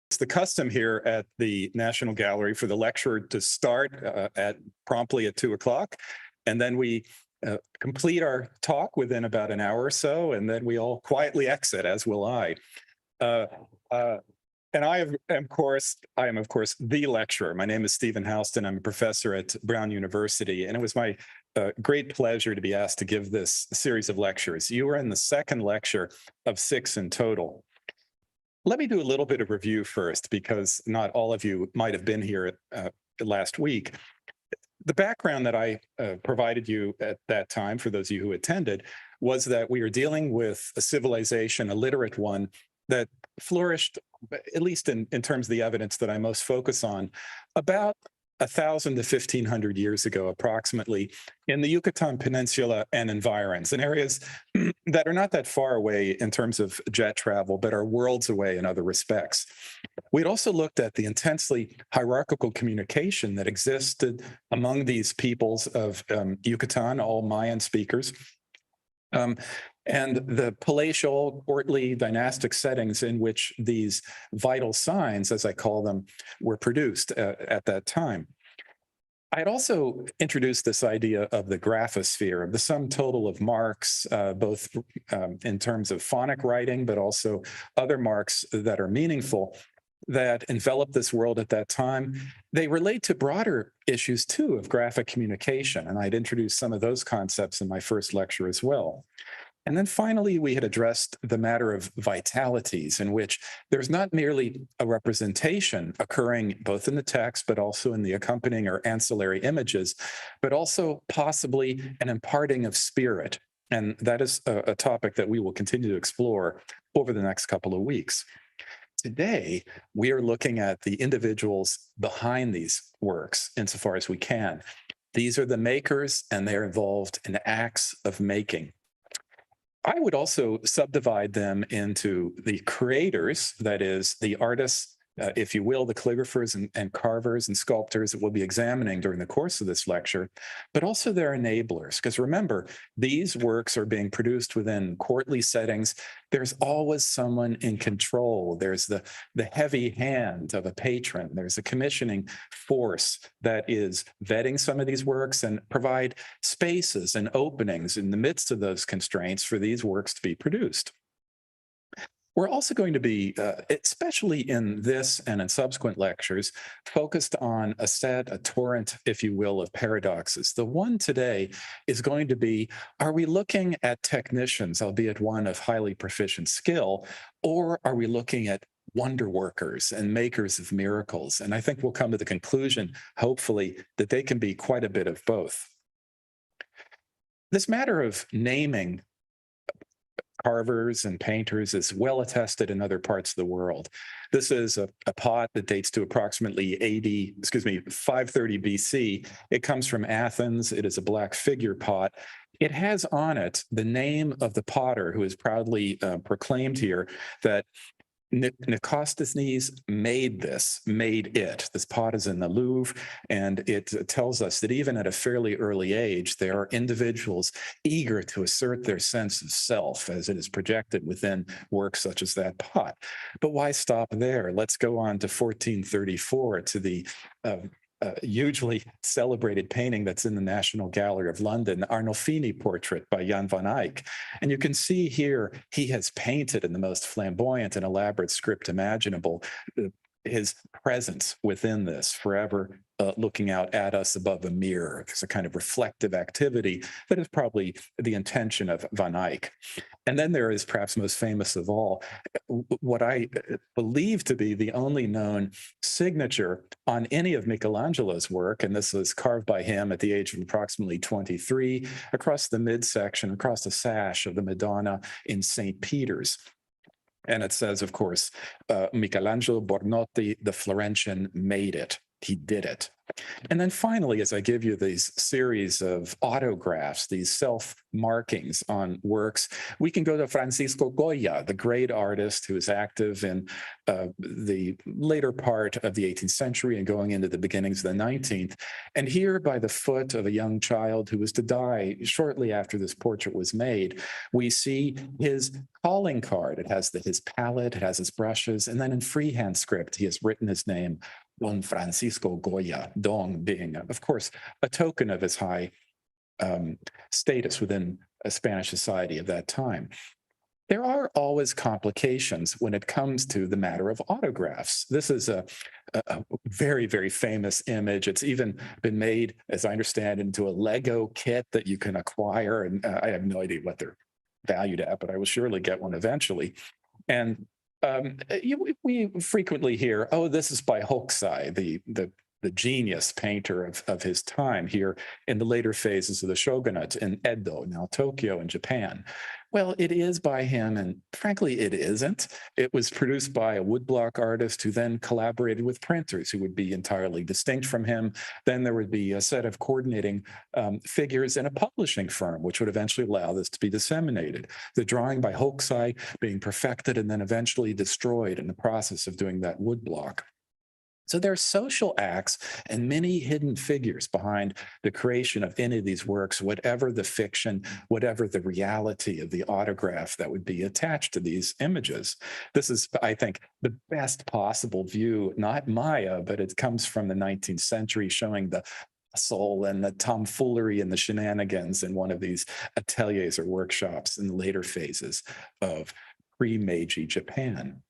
It's the custom here at the National Gallery for the lecture to start promptly at 2 o'clock, and then we complete our talk within about an hour or so, and then we all quietly exit, as will I. And I am, of course, the lecturer. My name is Stephen Houston. I'm a professor at Brown University, and it was my great pleasure to be asked to give this series of lectures. You are in the second lecture of 6 in total. Let me do a little bit of review first, because not all of you might have been here last week. The background that I provided you at that time, for those of you who attended, was that we are dealing with a civilization, a literate one, that flourished, at least in terms of the evidence that I most focus on, about 1,000 to 1,500 years ago, approximately, in the Yucatan Peninsula and environs, in areas that are not that far away in terms of jet travel, but are worlds away in other respects. We'd also looked at the intensely hierarchical communication that existed among these peoples of Yucatan, all Mayan speakers, and the palatial, courtly, dynastic settings in which these vital signs, as I call them, were produced at that time. I had also introduced this idea of the graphosphere, of the sum total of marks, both in terms of phonic writing, but also other marks that are meaningful, that envelop this world at that time. They relate to broader issues, too, of graphic communication, and I'd introduced some of those concepts in my first lecture as well. And then finally, we had addressed the matter of vitalities, in which there's not merely a representation occurring both in the text, but also in the accompanying or ancillary images, but also possibly an imparting of spirit. And that is a topic that we will continue to explore over the next couple of weeks. Today, we are looking at the individuals behind these works, insofar as we can. These are the makers, and they're involved in acts of making. I would also subdivide them into the creators, that is, the artists, if you will, the calligraphers and carvers and sculptors that we'll be examining during the course of this lecture, but also their enablers. Because remember, these works are being produced within courtly settings. There's always someone in control. There's the heavy hand of a patron. There's a commissioning force that is vetting some of these works and provide spaces and openings in the midst of those constraints for these works to be produced. We're also going to be, especially in this and in subsequent lectures, focused on a torrent, if you will, of paradoxes. The one today is going to be, are we looking at technicians, albeit one of highly proficient skill, or are we looking at wonder workers and makers of miracles? And I think we'll come to the conclusion, hopefully, that they can be quite a bit of both. This matter of naming carvers and painters is well attested in other parts of the world. This is a pot that dates to approximately 530 BC. It comes from Athens. It is a black figure pot. It has on it the name of the potter who is proudly proclaimed here that Nicosthenes made it. This pot is in the Louvre, and it tells us that even at a fairly early age, there are individuals eager to assert their sense of self as it is projected within works such as that pot. But why stop there? Let's go on to 1434, to the hugely celebrated painting that's in the National Gallery of London, Arnolfini portrait by Jan van Eyck. And you can see here, he has painted in the most flamboyant and elaborate script imaginable his presence within this, forever looking out at us above a mirror. There's a kind of reflective activity that is probably the intention of Van Eyck. And then there is, perhaps most famous of all, what I believe to be the only known signature on any of Michelangelo's work, and this was carved by him at the age of approximately 23, across the midsection, across the sash of the Madonna in St. Peter's. And it says, of course, Michelangelo Bornotti, the Florentian, made it. He did it. And then finally, as I give you these series of autographs, these self-markings on works, we can go to Francisco Goya, the great artist who is active in the later part of the 18th century and going into the beginnings of the 19th. And here, by the foot of a young child who was to die shortly after this portrait was made, we see his calling card. It has his palette, it has his brushes, and then in freehand script, he has written his name, Don Francisco Goya, Don being, of course, a token of his high status within a Spanish society of that time. There are always complications when it comes to the matter of autographs. This is a very, very famous image. It's even been made, as I understand, into a Lego kit that you can acquire. And I have no idea what they're valued at, but I will surely get one eventually. And we frequently hear, oh, this is by Hokusai, the genius painter of his time here in the later phases of the shogunate in Edo, now Tokyo in Japan. Well, it is by him, and frankly, it isn't. It was produced by a woodblock artist who then collaborated with printers who would be entirely distinct from him. Then there would be a set of coordinating figures in a publishing firm, which would eventually allow this to be disseminated. The drawing by Hokusai being perfected and then eventually destroyed in the process of doing that woodblock. So there are social acts and many hidden figures behind the creation of any of these works, whatever the fiction, whatever the reality of the autograph that would be attached to these images. This is, I think, the best possible view, not Maya, but it comes from the 19th century, showing the soul and the tomfoolery and the shenanigans in one of these ateliers or workshops in the later phases of pre-Meiji Japan.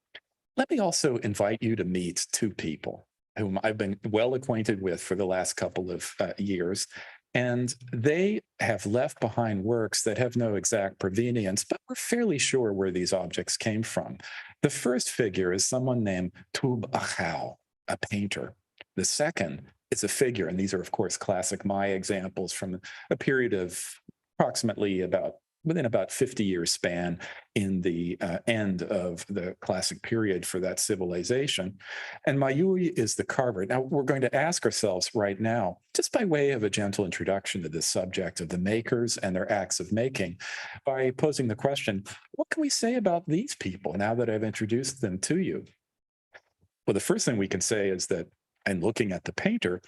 Let me also invite you to meet two people whom I've been well acquainted with for the last couple of years. And they have left behind works that have no exact provenience, but we're fairly sure where these objects came from. The first figure is someone named Tub Achau, a painter. The second is a figure, and these are, of course, classic Maya examples from a period of approximately within about 50 years span in the end of the classic period for that civilization. And Mayui is the carver. Now, we're going to ask ourselves right now, just by way of a gentle introduction to this subject of the makers and their acts of making, by posing the question, what can we say about these people now that I've introduced them to you? Well, the first thing we can say is that, and looking at the painter,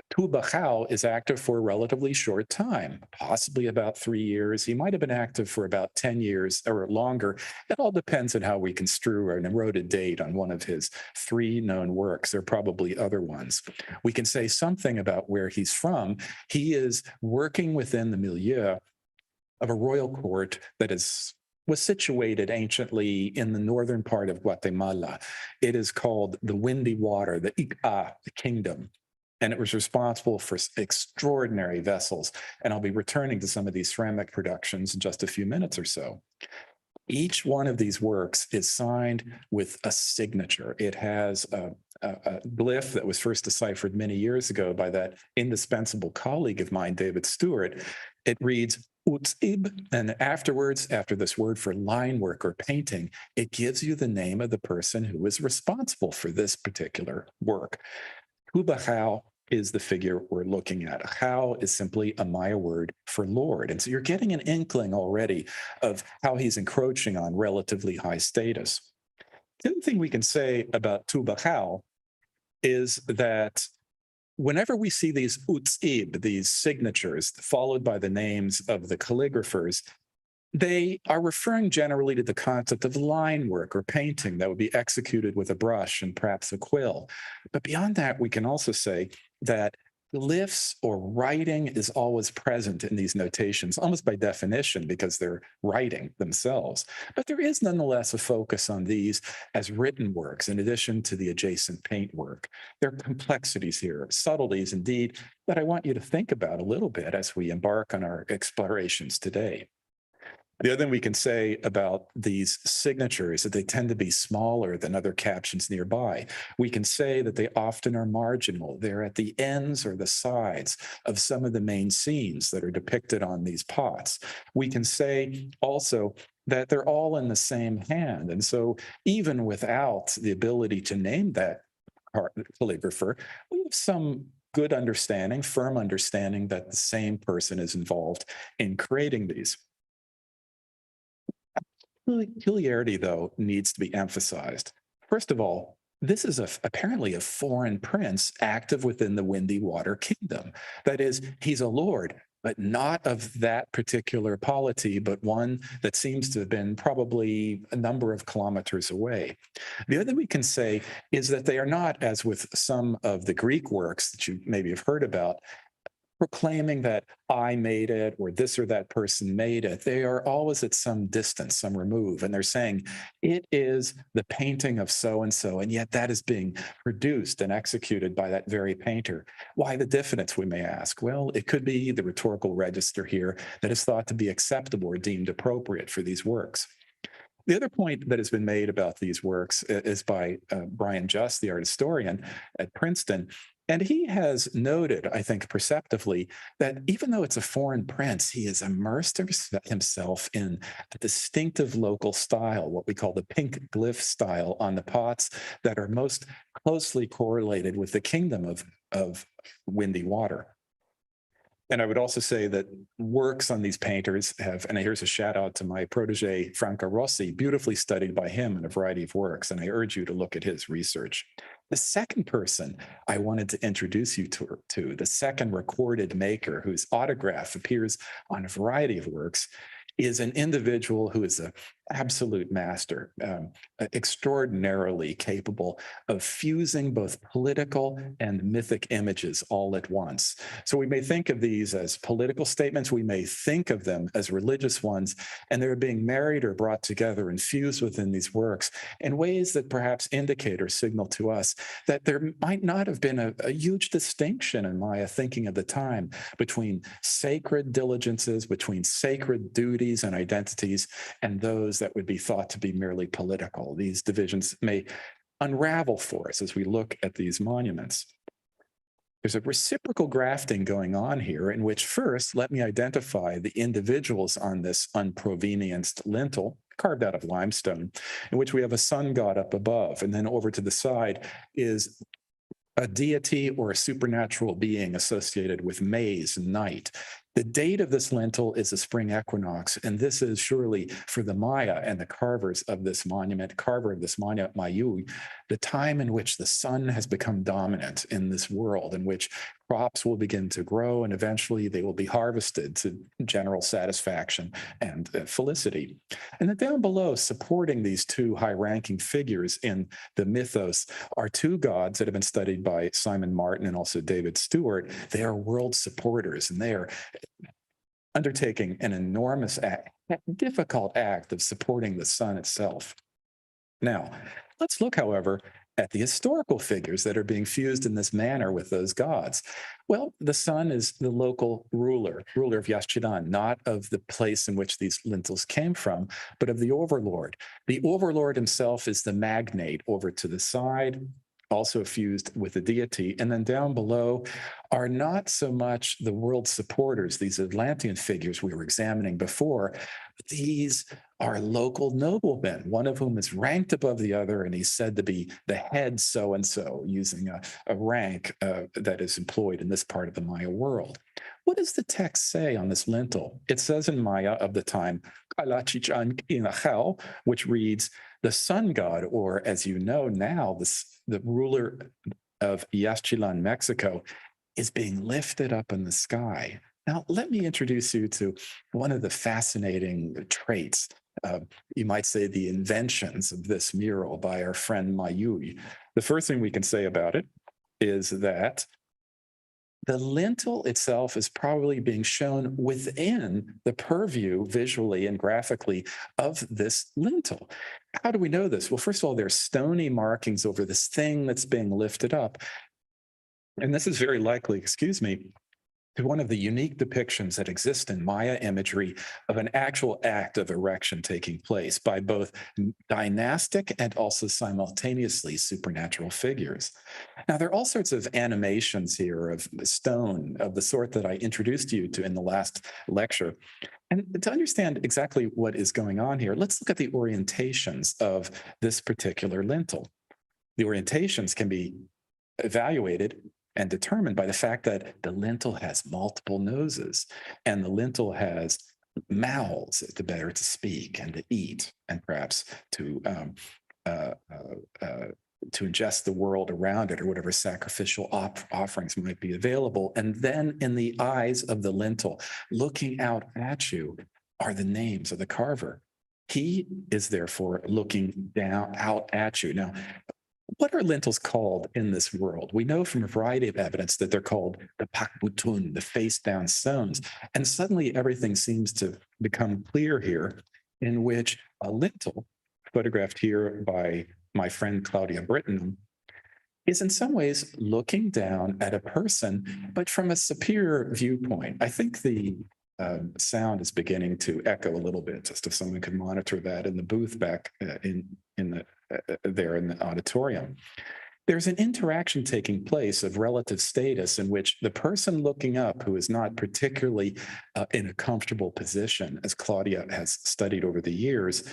Tu Bachao is active for a relatively short time, possibly about 3 years. He might have been active for about 10 years or longer. It all depends on how we construe an eroded date on one of his 3 known works. There are probably other ones. We can say something about where he's from. He is working within the milieu of a royal court that was situated anciently in the northern part of Guatemala. It is called the Windy Water, the Ica, the kingdom. And it was responsible for extraordinary vessels. And I'll be returning to some of these ceramic productions in just a few minutes or so. Each one of these works is signed with a signature. It has a glyph that was first deciphered many years ago by that indispensable colleague of mine, David Stewart. It reads Utsib, and afterwards, after this word for line work or painting, it gives you the name of the person who is responsible for this particular work. Hubahao is the figure we're looking at. How is simply a Maya word for Lord. And so you're getting an inkling already of how he's encroaching on relatively high status. The other thing we can say about Tubachao is that whenever we see these utsib, these signatures, followed by the names of the calligraphers, they are referring generally to the concept of line work or painting that would be executed with a brush and perhaps a quill. But beyond that, we can also say that glyphs or writing is always present in these notations, almost by definition, because they're writing themselves. But there is nonetheless a focus on these as written works, in addition to the adjacent paint work. There are complexities here, subtleties indeed, that I want you to think about a little bit as we embark on our explorations today. The other thing we can say about these signatures is that they tend to be smaller than other captions nearby. We can say that they often are marginal. They're at the ends or the sides of some of the main scenes that are depicted on these pots. We can say also that they're all in the same hand. And so even without the ability to name that calligrapher, we have some good understanding, firm understanding that the same person is involved in creating these. Peculiarity, though, needs to be emphasized. First of all, this is apparently a foreign prince active within the Windy Water Kingdom. That is, he's a lord, but not of that particular polity, but one that seems to have been probably a number of kilometers away. The other thing we can say is that they are not, as with some of the Greek works that you maybe have heard about, proclaiming that I made it or this or that person made it. They are always at some distance, some remove, and they're saying it is the painting of so and so, and yet that is being produced and executed by that very painter. Why the diffidence, we may ask? Well, it could be the rhetorical register here that is thought to be acceptable or deemed appropriate for these works. The other point that has been made about these works is by Brian Just, the art historian at Princeton. And he has noted, I think perceptively, that even though it's a foreign prince, he has immersed himself in a distinctive local style, what we call the pink glyph style on the pots that are most closely correlated with the kingdom of Windy Water. And I would also say that works on these painters have, and here's a shout out to my protege, Franco Rossi, beautifully studied by him in a variety of works. And I urge you to look at his research. The second person I wanted to introduce you to, the second recorded maker whose autograph appears on a variety of works, is an individual who is an absolute master, extraordinarily capable of fusing both political and mythic images all at once. So we may think of these as political statements, we may think of them as religious ones, and they're being married or brought together and fused within these works in ways that perhaps indicate or signal to us that there might not have been a huge distinction in Maya thinking of the time between sacred diligences, between sacred duties and identities, and those that would be thought to be merely political. These divisions may unravel for us as we look at these monuments. There's a reciprocal grafting going on here in which first, let me identify the individuals on this unprovenienced lintel, carved out of limestone, in which we have a sun god up above. And then over to the side is a deity or a supernatural being associated with maize and night. The date of this lintel is the spring equinox, and this is surely for the Maya and the carvers of this monument, carver of this monument, Mayu, the time in which the sun has become dominant in this world, in which crops will begin to grow and eventually they will be harvested to general satisfaction and felicity. And then down below, supporting these two high-ranking figures in the mythos are two gods that have been studied by Simon Martin and also David Stewart. They are world supporters, and they are undertaking an enormous act, difficult act of supporting the sun itself. Now, let's look, however, at the historical figures that are being fused in this manner with those gods. Well, the sun is the local ruler of Yaxchilan, not of the place in which these lintels came from, but of the overlord. The overlord himself is the magnate over to the side, also fused with the deity. And then down below are not so much the world supporters, these Atlantean figures we were examining before, but these are local noblemen, one of whom is ranked above the other, and he's said to be the head so-and-so, using a rank that is employed in this part of the Maya world. What does the text say on this lintel? It says in Maya of the time, which reads, the sun god, or as you know now, the ruler of Yaxchilan, Mexico, is being lifted up in the sky. Now, let me introduce you to one of the fascinating traits, you might say the inventions of this mural by our friend Mayui. The first thing we can say about it is that the lintel itself is probably being shown within the purview visually and graphically of this lintel. How do we know this? Well, first of all, there's stony markings over this thing that's being lifted up. And this is very likely, to one of the unique depictions that exist in Maya imagery of an actual act of erection taking place by both dynastic and also simultaneously supernatural figures. Now, there are all sorts of animations here of stone of the sort that I introduced you to in the last lecture. And to understand exactly what is going on here, let's look at the orientations of this particular lintel. The orientations can be evaluated and determined by the fact that the lintel has multiple noses, and the lintel has mouths, the better to speak and to eat, and perhaps uh, to ingest the world around it, or whatever sacrificial offerings might be available. And then in the eyes of the lintel, looking out at you, are the names of the carver. He is therefore looking down out at you. Now, what are lintels called in this world? We know from a variety of evidence that they're called the pakbutun, the face-down stones. And suddenly everything seems to become clear here, in which a lintel, photographed here by my friend Claudia Britton, is in some ways looking down at a person, but from a superior viewpoint. I think the sound is beginning to echo a little bit, just if someone could monitor that in the booth back there in the auditorium. There's an interaction taking place of relative status in which the person looking up, who is not particularly in a comfortable position, as Claudia has studied over the years,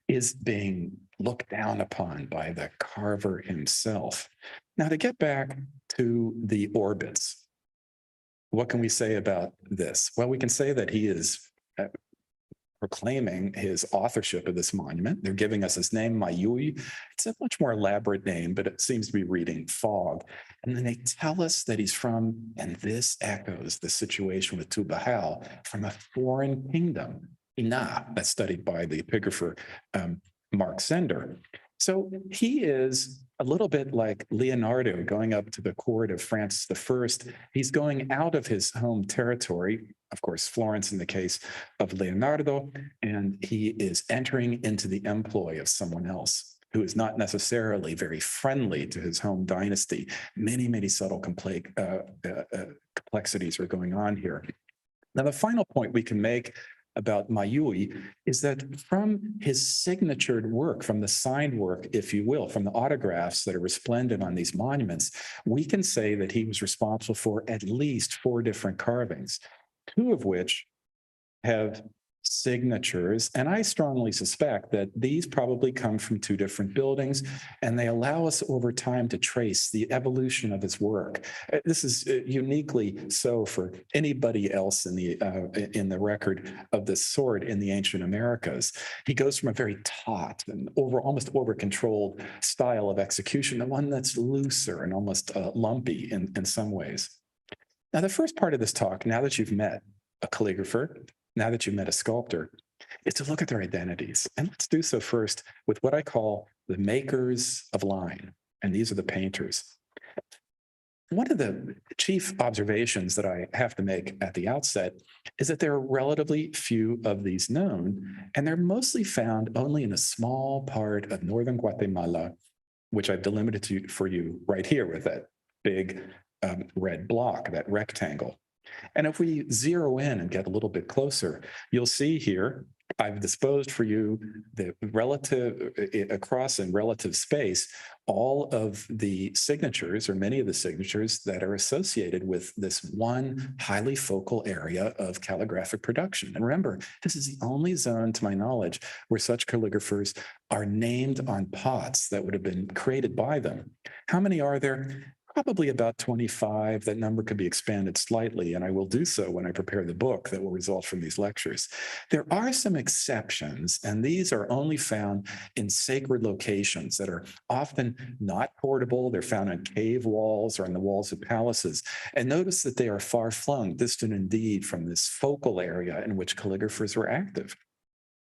is being looked down upon by the carver himself. Now, to get back to the orbits, what can we say about this? Well, we can say that he is proclaiming his authorship of this monument. They're giving us his name, Mayui. It's a much more elaborate name, but it seems to be reading fog. And then they tell us that he's from, and this echoes the situation with Tubahal, from a foreign kingdom, Ina, that's studied by the epigrapher Mark Sender. So he is a little bit like Leonardo going up to the court of Francis I. He's going out of his home territory, of course, Florence in the case of Leonardo, and he is entering into the employ of someone else who is not necessarily very friendly to his home dynasty. Many, many subtle complexities are going on here. Now, the final point we can make about Mayui is that from his signatured work, from the signed work, if you will, from the autographs that are resplendent on these monuments, we can say that he was responsible for at least 4 different carvings, 2 of which have signatures. And I strongly suspect that these probably come from 2 different buildings, and they allow us over time to trace the evolution of his work. This is uniquely so for anybody else in the record of this sort in the ancient Americas. He goes from a very taut and almost over-controlled style of execution to one that's looser and almost lumpy in some ways. Now, the first part of this talk, now that you've met a calligrapher, now that you've met a sculptor, is to look at their identities. And let's do so first with what I call the makers of line. And these are the painters. One of the chief observations that I have to make at the outset is that there are relatively few of these known, and they're mostly found only in a small part of northern Guatemala, which I've delimited for you right here with that big red block, that rectangle. And if we zero in and get a little bit closer, you'll see here, I've disposed for you the relative, across in relative space, all of the signatures, or many of the signatures that are associated with this one highly focal area of calligraphic production. And remember, this is the only zone, to my knowledge, where such calligraphers are named on pots that would have been created by them. How many are there? Probably about 25. That number could be expanded slightly, and I will do so when I prepare the book that will result from these lectures. There are some exceptions, and these are only found in sacred locations that are often not portable. They're found on cave walls or on the walls of palaces. And notice that they are far-flung, distant indeed from this focal area in which calligraphers were active.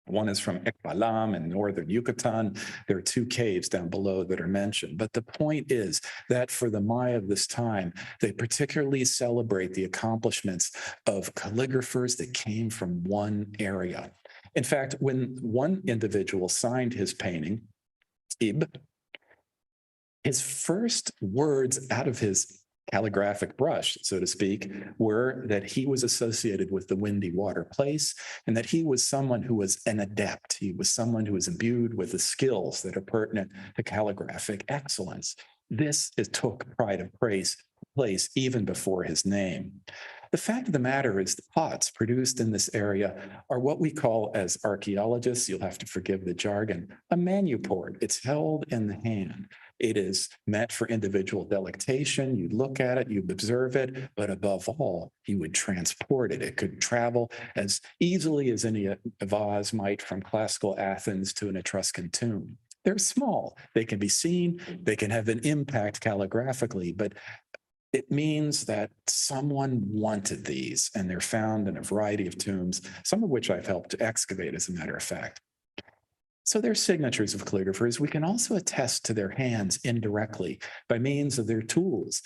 One is from Ekbalam in northern Yucatan. There are 2 caves down below that are mentioned. But the point is that for the Maya of this time, they particularly celebrate the accomplishments of calligraphers that came from one area. In fact, when one individual signed his painting, Ib, his first words out of his calligraphic brush, so to speak, were that he was associated with the Windy Water Place, and that he was someone who was an adept. He was someone who was imbued with the skills that are pertinent to calligraphic excellence. This took pride of place even before his name. The fact of the matter is the pots produced in this area are what we call, as archaeologists, you'll have to forgive the jargon, a manuport. It's held in the hand. It is meant for individual delectation. You look at it, you observe it, but above all, you would transport it. It could travel as easily as any vase might from classical Athens to an Etruscan tomb. They're small. They can be seen. They can have an impact calligraphically, but it means that someone wanted these, and they're found in a variety of tombs, some of which I've helped to excavate, as a matter of fact. So they're signatures of calligraphers. We can also attest to their hands indirectly by means of their tools.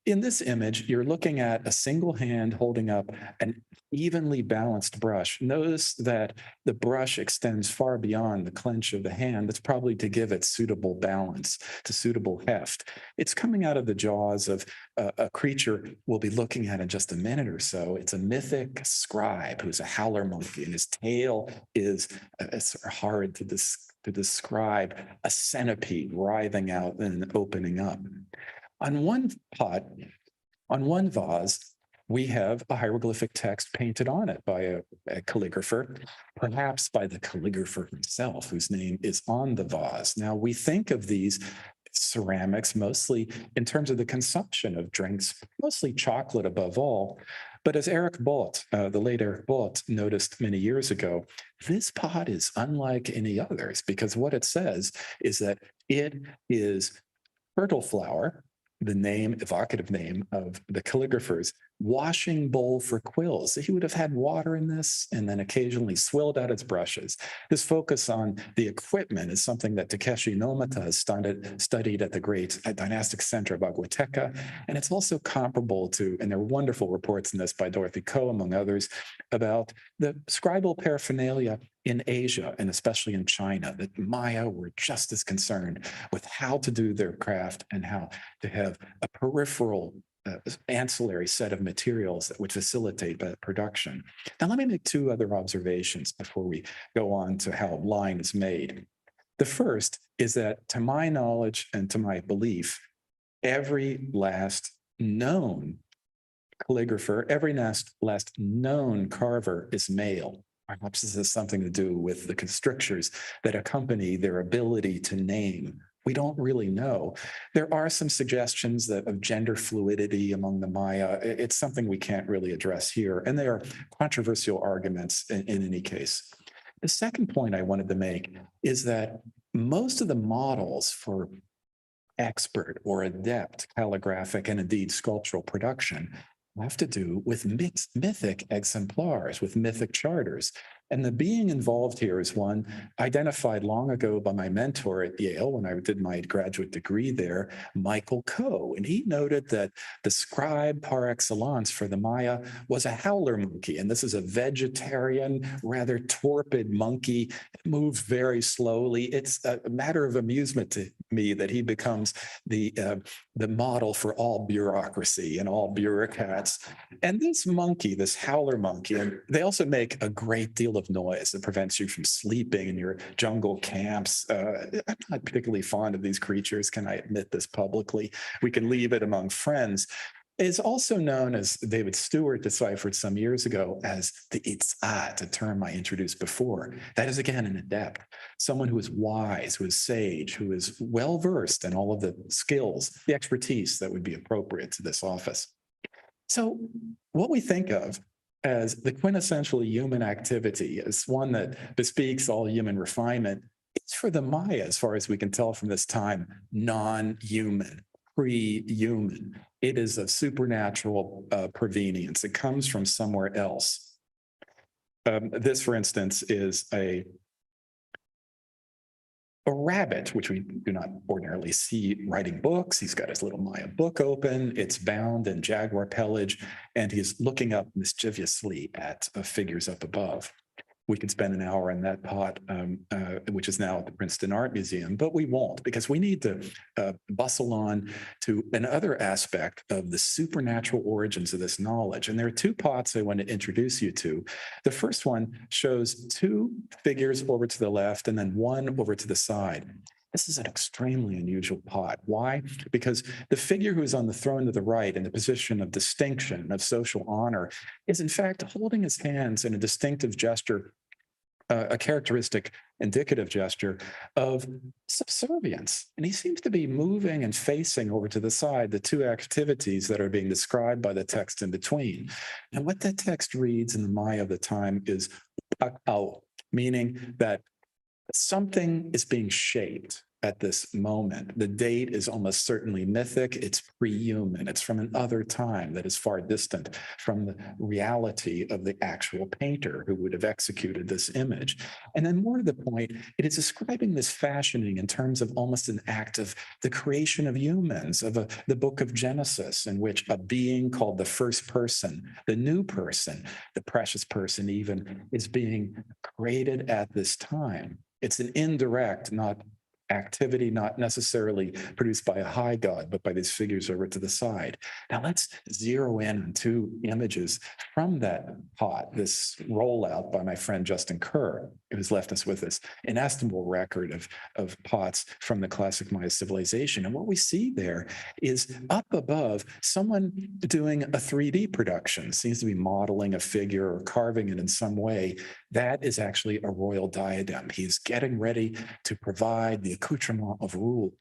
In this image, you're looking at a single hand holding up an evenly balanced brush. Notice that the brush extends far beyond the clench of the hand. That's probably to give it suitable balance, to suitable heft. It's coming out of the jaws of a creature we'll be looking at in just a minute or so. It's a mythic scribe who's a howler monkey, and his tail is it's hard to describe, a centipede writhing out and opening up. On one pot, on one vase, we have a hieroglyphic text painted on it by a calligrapher, perhaps by the calligrapher himself, whose name is on the vase. Now, we think of these ceramics mostly in terms of the consumption of drinks, mostly chocolate above all. But as Eric Bolt, the late Eric Bolt, noticed many years ago, this pot is unlike any others, because what it says is that it is turtle flower, the name, evocative name of the calligraphers, washing bowl for quills. He would have had water in this and then occasionally swilled out its brushes. His focus on the equipment is something that Takeshi Nomata has studied at the great dynastic center of Aguateca. And it's also comparable to, and there are wonderful reports in this by Dorothy Coe, among others, about the scribal paraphernalia in Asia, and especially in China, that Maya were just as concerned with how to do their craft and how to have a peripheral ancillary set of materials that would facilitate that production. Now, let me make two other observations before we go on to how line is made. The first is that, to my knowledge and to my belief, every last known calligrapher, every last known carver is male. Perhaps this has something to do with the strictures that accompany their ability to name. We don't really know. There are some suggestions of gender fluidity among the Maya. It's something we can't really address here, and they are controversial arguments in any case. The second point I wanted to make is that most of the models for expert or adept calligraphic and indeed sculptural production have to do with mythic exemplars, with mythic charters. And the being involved here is one identified long ago by my mentor at Yale when I did my graduate degree there, Michael Coe. And he noted that the scribe par excellence for the Maya was a howler monkey. And this is a vegetarian, rather torpid monkey. It moves very slowly. It's a matter of amusement to me that he becomes the model for all bureaucracy and all bureaucrats. And this monkey, this howler monkey, and they also make a great deal of noise that prevents you from sleeping in your jungle camps. I'm not particularly fond of these creatures. Can I admit this publicly? We can leave it among friends. It's also known, as David Stewart deciphered some years ago, as the itzat, a term I introduced before. That is, again, an adept, someone who is wise, who is sage, who is well-versed in all of the skills, the expertise that would be appropriate to this office. So what we think of as the quintessentially human activity is one that bespeaks all human refinement. It's, for the Maya, as far as we can tell from this time, non-human, pre-human. It is of supernatural provenience. It comes from somewhere else. This, for instance, is a rabbit, which we do not ordinarily see writing books. He's got his little Maya book open. It's bound in jaguar pelage, and he's looking up mischievously at figures up above. We could spend an hour on that pot, which is now at the Princeton Art Museum, but we won't, because we need to bustle on to another aspect of the supernatural origins of this knowledge. And there are two pots I want to introduce you to. The first one shows two figures over to the left and then one over to the side. This is an extremely unusual pot. Why? Because the figure who is on the throne to the right in the position of distinction, of social honor, is in fact holding his hands in a distinctive gesture, a characteristic indicative gesture of subservience. And he seems to be moving and facing over to the side the two activities that are being described by the text in between. And what that text reads in the Maya of the time is "pakao," meaning that something is being shaped at this moment. The date is almost certainly mythic. It's pre-human. It's from another time that is far distant from the reality of the actual painter who would have executed this image. And then more to the point, it is describing this fashioning in terms of almost an act of the creation of humans, of the book of Genesis, in which a being called the first person, the new person, the precious person even, is being created at this time. It's an indirect, not activity, not necessarily produced by a high god, but by these figures over to the side. Now let's zero in on two images from that pot, this rollout by my friend Justin Kerr, who's left us with this inestimable record of pots from the classic Maya civilization. And what we see there is up above someone doing a 3D production, seems to be modeling a figure or carving it in some way. That is actually a royal diadem. He's getting ready to provide the accoutrement of rule.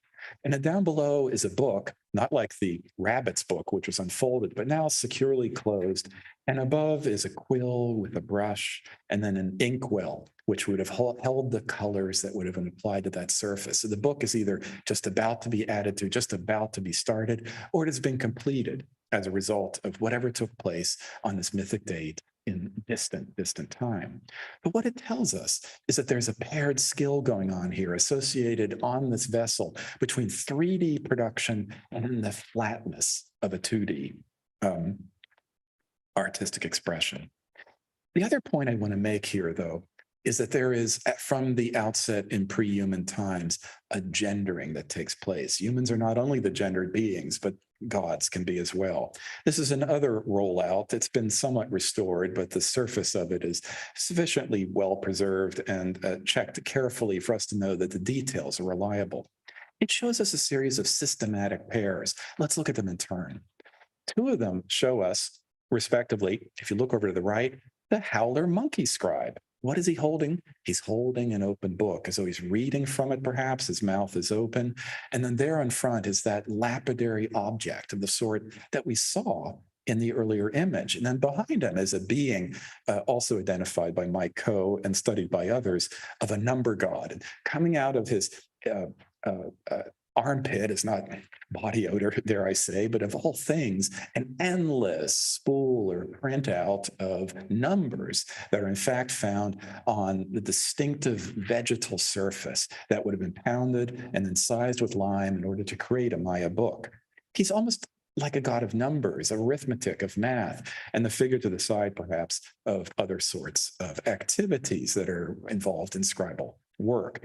And then down below is a book, not like the rabbit's book, which was unfolded, but now securely closed. And above is a quill with a brush, and then an inkwell, which would have held the colors that would have been applied to that surface. So the book is either just about to be added to, just about to be started, or it has been completed as a result of whatever took place on this mythic date in distant time. But what it tells us is that there's a paired skill going on here associated on this vessel between 3D production and the flatness of a 2D artistic expression. The other point I want to make here, though, is that there is, from the outset in pre-human times, a gendering that takes place. Humans are not only the gendered beings, but gods can be as well. This is another rollout. It's been somewhat restored, but the surface of it is sufficiently well preserved and checked carefully for us to know that the details are reliable. It shows us a series of systematic pairs. Let's look at them in turn. Two of them show us, respectively, if you look over to the right, the howler monkey scribe. What is he holding? He's holding an open book, as though he's reading from it, perhaps. His mouth is open. And then there in front is that lapidary object of the sort that we saw in the earlier image. And then behind him is a being also identified by Mike Coe and studied by others of a number god. And coming out of his armpit is not body odor, dare I say, but of all things, an endless spool or printout of numbers that are in fact found on the distinctive vegetal surface that would have been pounded and then sized with lime in order to create a Maya book. He's almost like a god of numbers, arithmetic, of math, and the figure to the side, perhaps, of other sorts of activities that are involved in scribal work.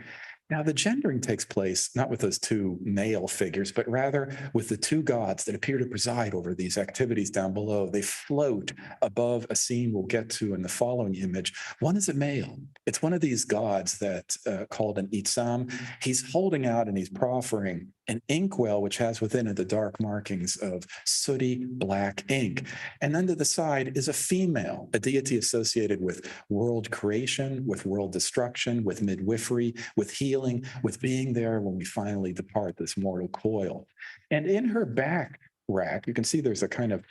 Now, the gendering takes place not with those two male figures, but rather with the two gods that appear to preside over these activities down below. They float above a scene we'll get to in the following image. One is a male. It's one of these gods that called an Itsam. He's holding out and he's proffering an inkwell, which has within it the dark markings of sooty black ink. And then to the side is a female, a deity associated with world creation, with world destruction, with midwifery, with healing, with being there when we finally depart this mortal coil. And in her back rack, you can see there's a kind of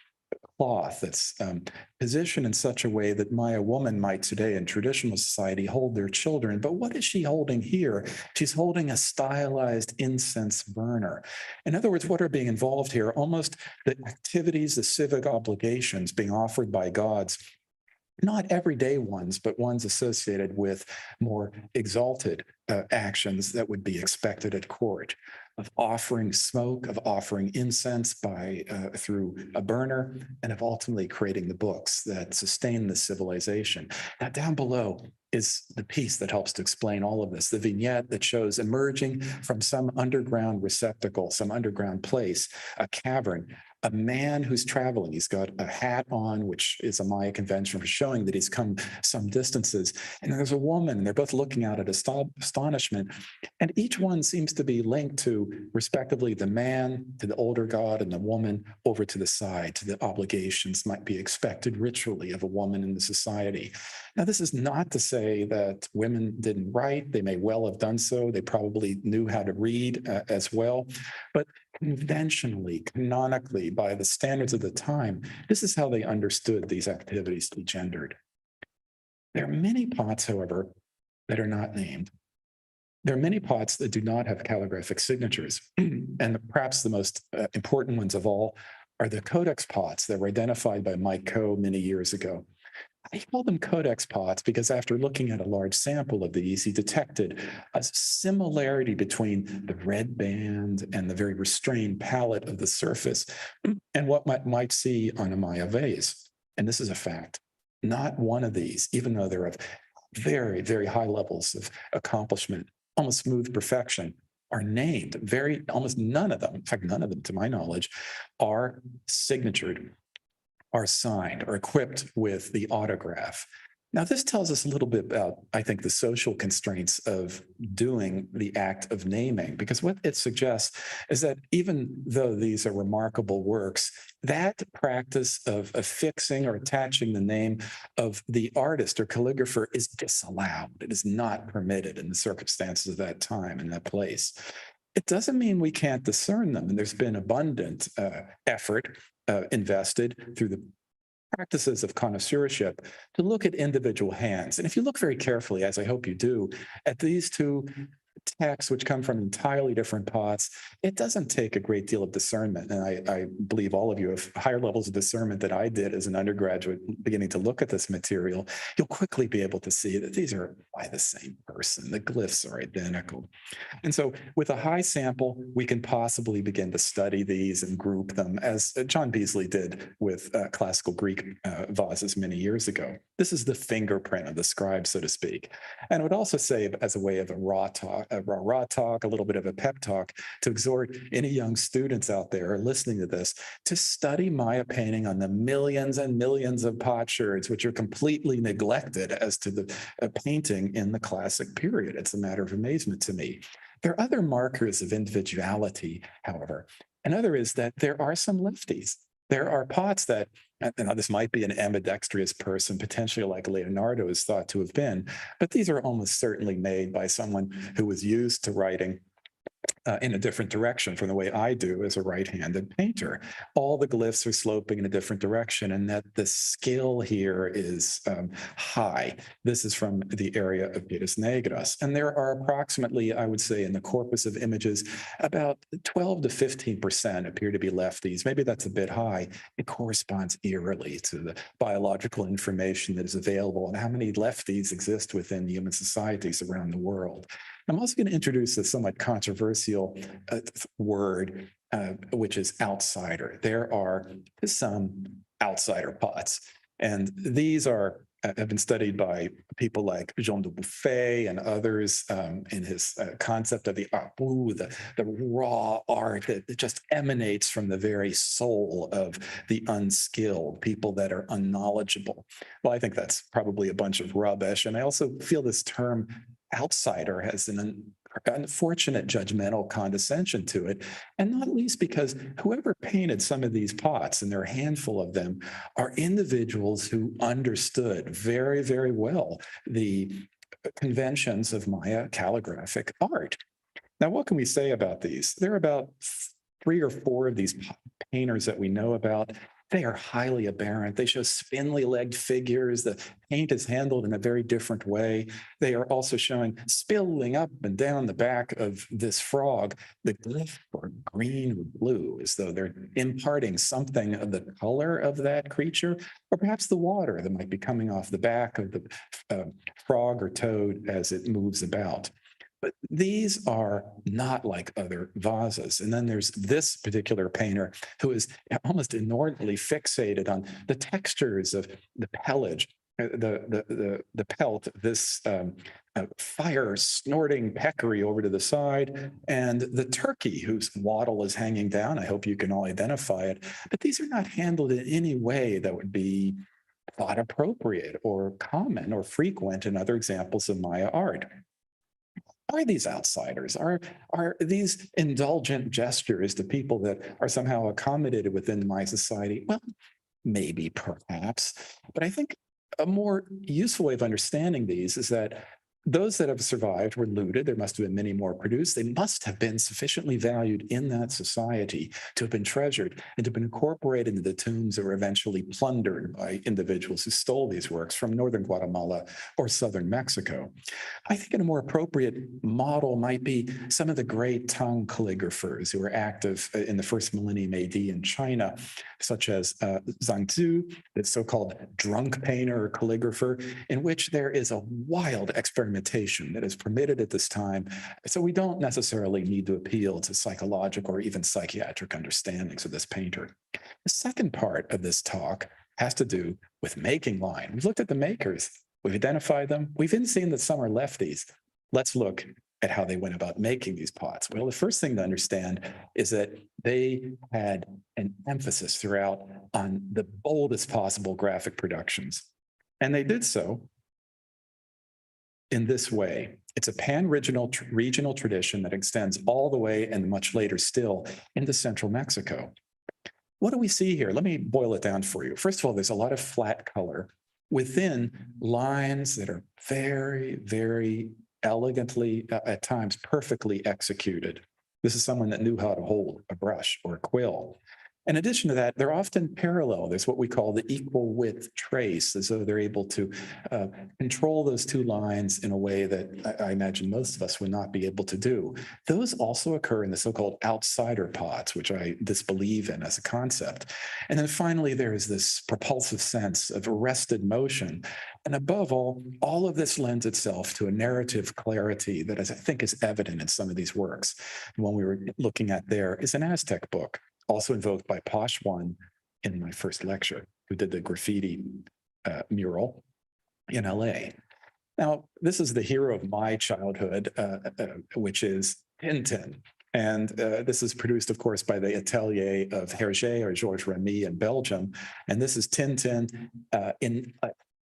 cloth that's positioned in such a way that Maya woman might today in traditional society hold their children. But what is she holding here? She's holding a stylized incense burner. In other words, what are being involved here? Almost the activities, the civic obligations being offered by gods, not everyday ones, but ones associated with more exalted actions that would be expected at court, of offering smoke, of offering incense by through a burner, and of ultimately creating the books that sustain the civilization. Now, down below is the piece that helps to explain all of this, the vignette that shows emerging from some underground receptacle, some underground place, a cavern, a man who's traveling. He's got a hat on, which is a Maya convention for showing that he's come some distances. And there's a woman, and they're both looking out at astonishment. And each one seems to be linked to, respectively, the man, to the older god, and the woman over to the side, to the obligations might be expected ritually of a woman in the society. Now, this is not to say that women didn't write. They may well have done so. They probably knew how to read as well. But conventionally, canonically, by the standards of the time, this is how they understood these activities to be gendered. There are many pots, however, that are not named. There are many pots that do not have calligraphic signatures. And perhaps the most important ones of all are the codex pots that were identified by Mike Coe many years ago. I call them codex pots because after looking at a large sample of these, he detected a similarity between the red band and the very restrained palette of the surface and what might see on a Maya vase. And this is a fact. Not one of these, even though they're of very, very high levels of accomplishment, almost smooth perfection, are named. Almost none of them, in fact, none of them to my knowledge, are signatured, are signed, or equipped with the autograph. Now, this tells us a little bit about, I think, the social constraints of doing the act of naming, because what it suggests is that even though these are remarkable works, that practice of affixing or attaching the name of the artist or calligrapher is disallowed. It is not permitted in the circumstances of that time and that place. It doesn't mean we can't discern them, and there's been abundant effort invested through the practices of connoisseurship to look at individual hands. And if you look very carefully, as I hope you do, at these two texts, which come from entirely different pots, it doesn't take a great deal of discernment. And I believe all of you have higher levels of discernment than I did as an undergraduate beginning to look at this material. You'll quickly be able to see that these are by the same person. The glyphs are identical. And so with a high sample, we can possibly begin to study these and group them, as John Beasley did with classical Greek vases many years ago. This is the fingerprint of the scribe, so to speak. And I would also say, as a way of a raw talk, a little bit of a pep talk, to exhort any young students out there listening to this to study Maya painting on the millions and millions of potsherds, which are completely neglected as to the painting in the classic period. It's a matter of amazement to me. There are other markers of individuality, however. Another is that there are some lefties. There are pots that, and this might be an ambidextrous person, potentially like Leonardo is thought to have been, but these are almost certainly made by someone who was used to writing in a different direction from the way I do as a right-handed painter. All the glyphs are sloping in a different direction, and that the skill here is high. This is from the area of Piedras Negras. And there are approximately, I would say, in the corpus of images, about 12 to 15% appear to be lefties. Maybe that's a bit high. It corresponds eerily to the biological information that is available and how many lefties exist within human societies around the world. I'm also going to introduce a somewhat controversial word, which is outsider. There are some outsider pots, and these have been studied by people like Jean de Buffet and others in his concept of the apu, the raw art that just emanates from the very soul of the unskilled, people that are unknowledgeable. Well, I think that's probably a bunch of rubbish, and I also feel this term outsider has an unfortunate judgmental condescension to it, and not least because whoever painted some of these pots, and there are a handful of them, are individuals who understood very, very well the conventions of Maya calligraphic art. Now, what can we say about these? There are about 3 or 4 of these painters that we know about. They are highly aberrant. They show spindly-legged figures. The paint is handled in a very different way. They are also showing spilling up and down the back of this frog. The glyph are green or blue, as though they're imparting something of the color of that creature, or perhaps the water that might be coming off the back of the frog or toad as it moves about. But these are not like other vases. And then there's this particular painter who is almost inordinately fixated on the textures of the pelage, the pelt of this fire snorting peccary over to the side, and the turkey whose wattle is hanging down. I hope you can all identify it, but these are not handled in any way that would be thought appropriate or common or frequent in other examples of Maya art. Are these outsiders? Are these indulgent gestures to people that are somehow accommodated within my society? Well, maybe, perhaps, but I think a more useful way of understanding these is that those that have survived were looted. There must have been many more produced. They must have been sufficiently valued in that society to have been treasured and to have been incorporated into the tombs that were eventually plundered by individuals who stole these works from northern Guatemala or southern Mexico. I think a more appropriate model might be some of the great Tang calligraphers who were active in the first millennium AD in China, such as Zhangzu, the so-called drunk painter or calligrapher, in which there is a wild experimentation that is permitted at this time. So we don't necessarily need to appeal to psychological or even psychiatric understandings of this painter. The second part of this talk has to do with making line. We've looked at the makers. We've identified them. We've even seen that some are lefties. Let's look at how they went about making these pots. Well, the first thing to understand is that they had an emphasis throughout on the boldest possible graphic productions. And they did so in this way. It's a pan-regional tradition that extends all the way and much later still into central Mexico. What do we see here? Let me boil it down for you. First of all, there's a lot of flat color within lines that are very, very elegantly, at times perfectly executed. This is someone that knew how to hold a brush or a quill. In addition to that, they're often parallel. There's what we call the equal width trace, as though they're able to control those two lines in a way that I imagine most of us would not be able to do. Those also occur in the so-called outsider pots, which I disbelieve in as a concept. And then finally, there is this propulsive sense of arrested motion. And above all of this lends itself to a narrative clarity that I think is evident in some of these works. The one we were looking at there is an Aztec book, also invoked by Posh One in my first lecture, who did the graffiti mural in LA. Now, this is the hero of my childhood, which is Tintin. And this is produced, of course, by the atelier of Hergé or Georges Remy in Belgium. And this is Tintin in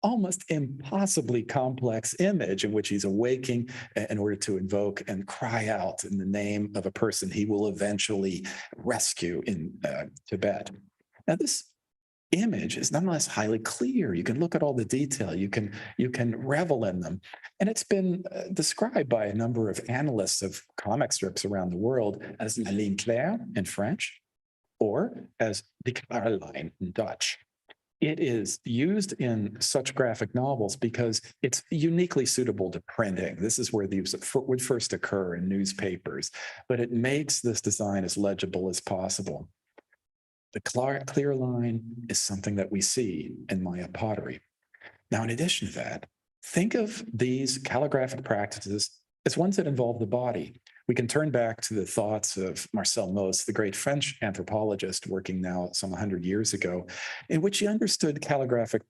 almost impossibly complex image in which he's awaking in order to invoke and cry out in the name of a person he will eventually rescue in Tibet. Now, this image is nonetheless highly clear. You can look at all the detail. You can revel in them. And it's been described by a number of analysts of comic strips around the world as la ligne claire in French or as die klare lijn in Dutch. It is used in such graphic novels because it's uniquely suitable to printing. This is where these would first occur in newspapers, but it makes this design as legible as possible. The clear line is something that we see in Maya pottery. Now, in addition to that, think of these calligraphic practices as ones that involve the body. We can turn back to the thoughts of Marcel Mauss, the great French anthropologist working now some 100 years ago, in which he understood calligraphic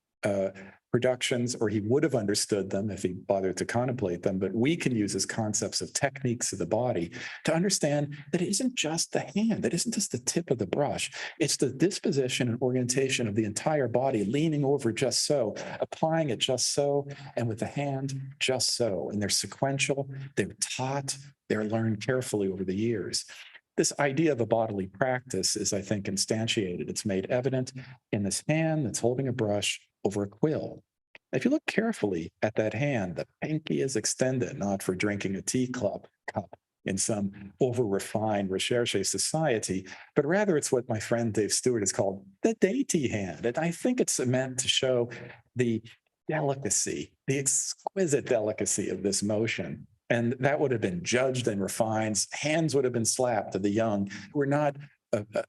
productions, or he would have understood them if he bothered to contemplate them, but we can use as concepts of techniques of the body to understand that it isn't just the hand, it isn't just the tip of the brush, it's the disposition and orientation of the entire body, leaning over just so, applying it just so, and with the hand just so. And they're sequential, they're taught, they're learned carefully over the years. This idea of a bodily practice is, I think, instantiated. It's made evident in this hand that's holding a brush over a quill. If you look carefully at that hand, the pinky is extended, not for drinking a tea cup in some over-refined recherche society, but rather it's what my friend Dave Stewart has called the dainty hand. And I think it's meant to show the delicacy, the exquisite delicacy of this motion. And that would have been judged and refined. Hands would have been slapped to the young who were not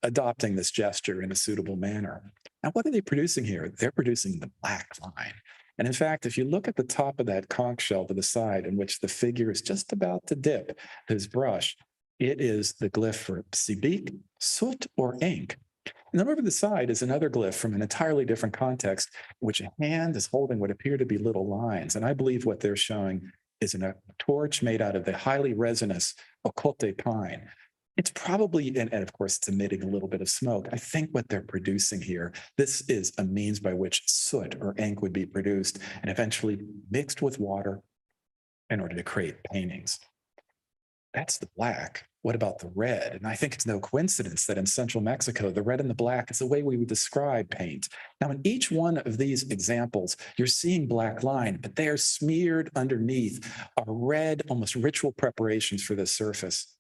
adopting this gesture in a suitable manner. Now, what are they producing here? They're producing the black line. And in fact, if you look at the top of that conch shell to the side in which the figure is just about to dip his brush, it is the glyph for sibik, soot, or ink. And then over the side is another glyph from an entirely different context, in which a hand is holding what appear to be little lines. And I believe what they're showing is in a torch made out of the highly resinous ocote pine. It's probably, and of course, it's emitting a little bit of smoke. I think what they're producing here, this is a means by which soot or ink would be produced and eventually mixed with water in order to create paintings. That's the black. What about the red? And I think it's no coincidence that in central Mexico, the red and the black is the way we would describe paint. Now, in each one of these examples, you're seeing black line, but they are smeared underneath are red, almost ritual preparations for the surface.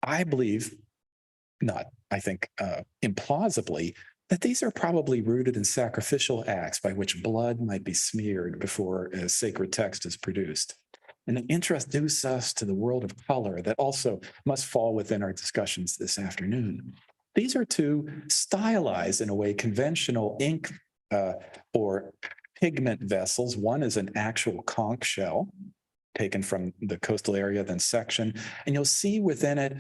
I believe, I think implausibly, that these are probably rooted in sacrificial acts by which blood might be smeared before a sacred text is produced. And they introduce us to the world of color that also must fall within our discussions this afternoon. These are two stylized, in a way, conventional ink or pigment vessels. One is an actual conch shell taken from the coastal area, then section, and you'll see within it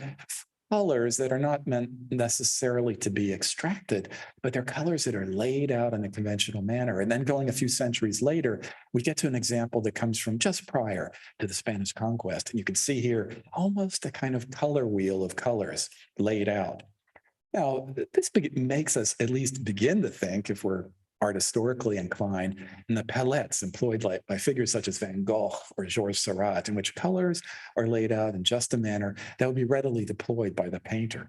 colors that are not meant necessarily to be extracted, but they're colors that are laid out in a conventional manner. And then going a few centuries later, we get to an example that comes from just prior to the Spanish conquest. And you can see here almost a kind of color wheel of colors laid out. Now, this makes us at least begin to think, if we're art historically inclined, in the palettes employed by figures such as Van Gogh or Georges Seurat, in which colors are laid out in just a manner that would be readily deployed by the painter.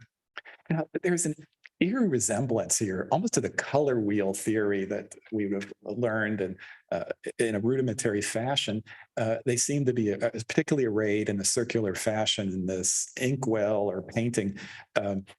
Now, there's an eerie resemblance here, almost to the color wheel theory that we would have learned in a rudimentary fashion. They seem to be particularly arrayed in a circular fashion in this inkwell or painting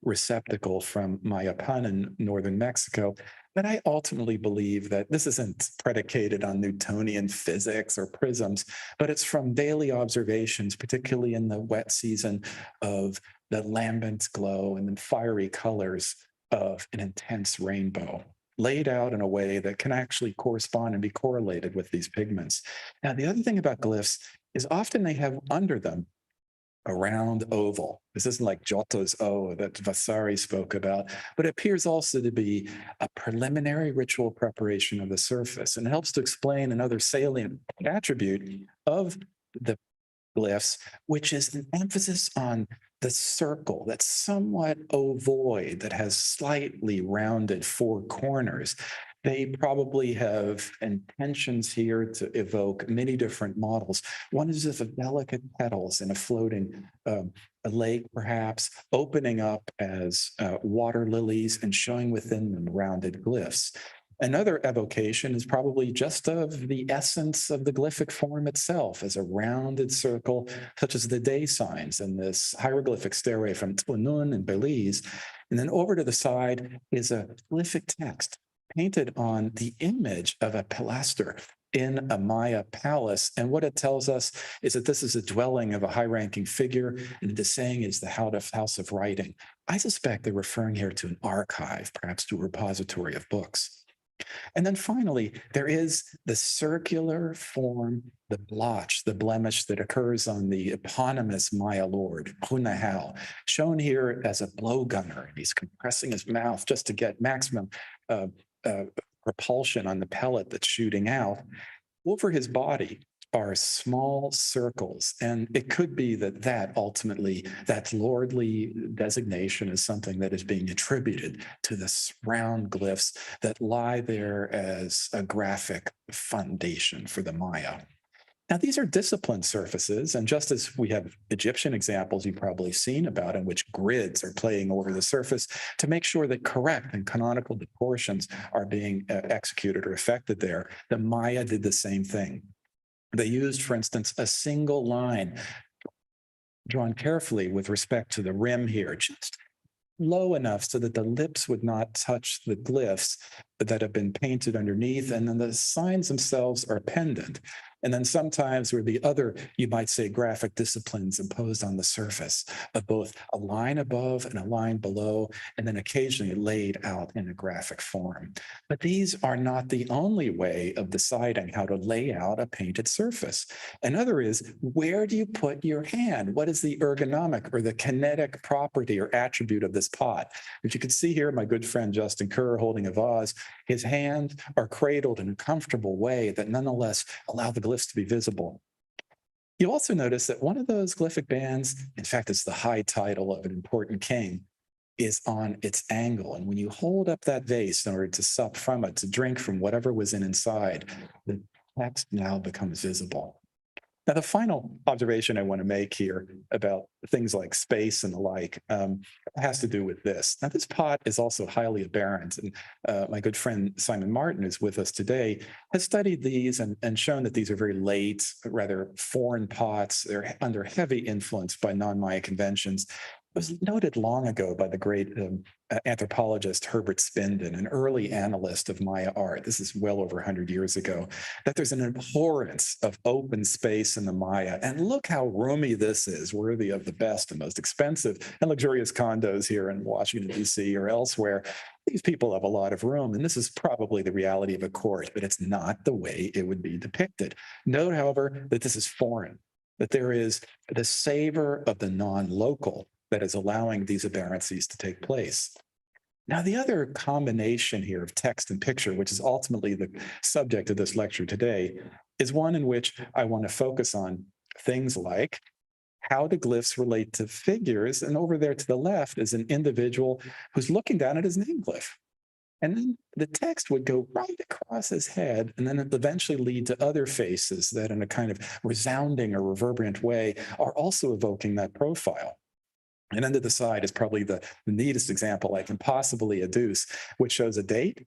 receptacle from Mayapan in northern Mexico. But I ultimately believe that this isn't predicated on Newtonian physics or prisms, but it's from daily observations, particularly in the wet season, of the lambent glow and the fiery colors of an intense rainbow, laid out in a way that can actually correspond and be correlated with these pigments. Now, the other thing about glyphs is often they have under them a round oval. This isn't like Giotto's O that Vasari spoke about, but it appears also to be a preliminary ritual preparation of the surface, and it helps to explain another salient attribute of the glyphs, which is an emphasis on the circle that's somewhat ovoid, that has slightly rounded four corners. They probably have intentions here to evoke many different models. One is of delicate petals in a floating a lake, perhaps, opening up as water lilies and showing within them rounded glyphs. Another evocation is probably just of the essence of the glyphic form itself as a rounded circle, such as the day signs in this hieroglyphic stairway from Tlanun in Belize. And then over to the side is a glyphic text painted on the image of a pilaster in a Maya palace. And what it tells us is that this is a dwelling of a high-ranking figure, and the saying is the house of writing. I suspect they're referring here to an archive, perhaps to a repository of books. And then finally, there is the circular form, the blotch, the blemish that occurs on the eponymous Maya lord, Hunahal, shown here as a blowgunner. He's compressing his mouth just to get maximum propulsion on the pellet that's shooting out. Over his body are small circles, and it could be that ultimately, that lordly designation is something that is being attributed to the round glyphs that lie there as a graphic foundation for the Maya. Now, these are disciplined surfaces, and just as we have Egyptian examples you've probably seen about in which grids are playing over the surface to make sure that correct and canonical proportions are being executed or effected there, the Maya did the same thing. They used, for instance, a single line drawn carefully with respect to the rim here, just low enough so that the lips would not touch the glyphs that have been painted underneath, and then the signs themselves are pendant. And then sometimes there would be other, you might say, graphic disciplines imposed on the surface of both a line above and a line below, and then occasionally laid out in a graphic form. But these are not the only way of deciding how to lay out a painted surface. Another is, where do you put your hand? What is the ergonomic or the kinetic property or attribute of this pot? As you can see here, my good friend Justin Kerr holding a vase, his hands are cradled in a comfortable way that nonetheless allow the glyphs to be visible. You also notice that one of those glyphic bands, in fact, it's the high title of an important king, is on its angle. And when you hold up that vase in order to sup from it, to drink from whatever was inside, the text now becomes visible. Now, the final observation I want to make here about things like space and the like has to do with this. Now, this pot is also highly aberrant, and my good friend Simon Martin, who's with us today, has studied these and shown that these are very late, rather foreign pots. They're under heavy influence by non-Maya conventions. It was noted long ago by the great anthropologist Herbert Spinden, an early analyst of Maya art. This is well over 100 years ago, that there's an abhorrence of open space in the Maya. And look how roomy this is, worthy of the best and most expensive and luxurious condos here in Washington, D.C. or elsewhere. These people have a lot of room, and this is probably the reality of a court, but it's not the way it would be depicted. Note, however, that this is foreign, that there is the savor of the non-local that is allowing these aberrancies to take place. Now, the other combination here of text and picture, which is ultimately the subject of this lecture today, is one in which I want to focus on things like how do glyphs relate to figures? And over there to the left is an individual who's looking down at his name glyph. And then the text would go right across his head, and then it eventually lead to other faces that in a kind of resounding or reverberant way are also evoking that profile. And under the side is probably the neatest example I can possibly adduce, which shows a date.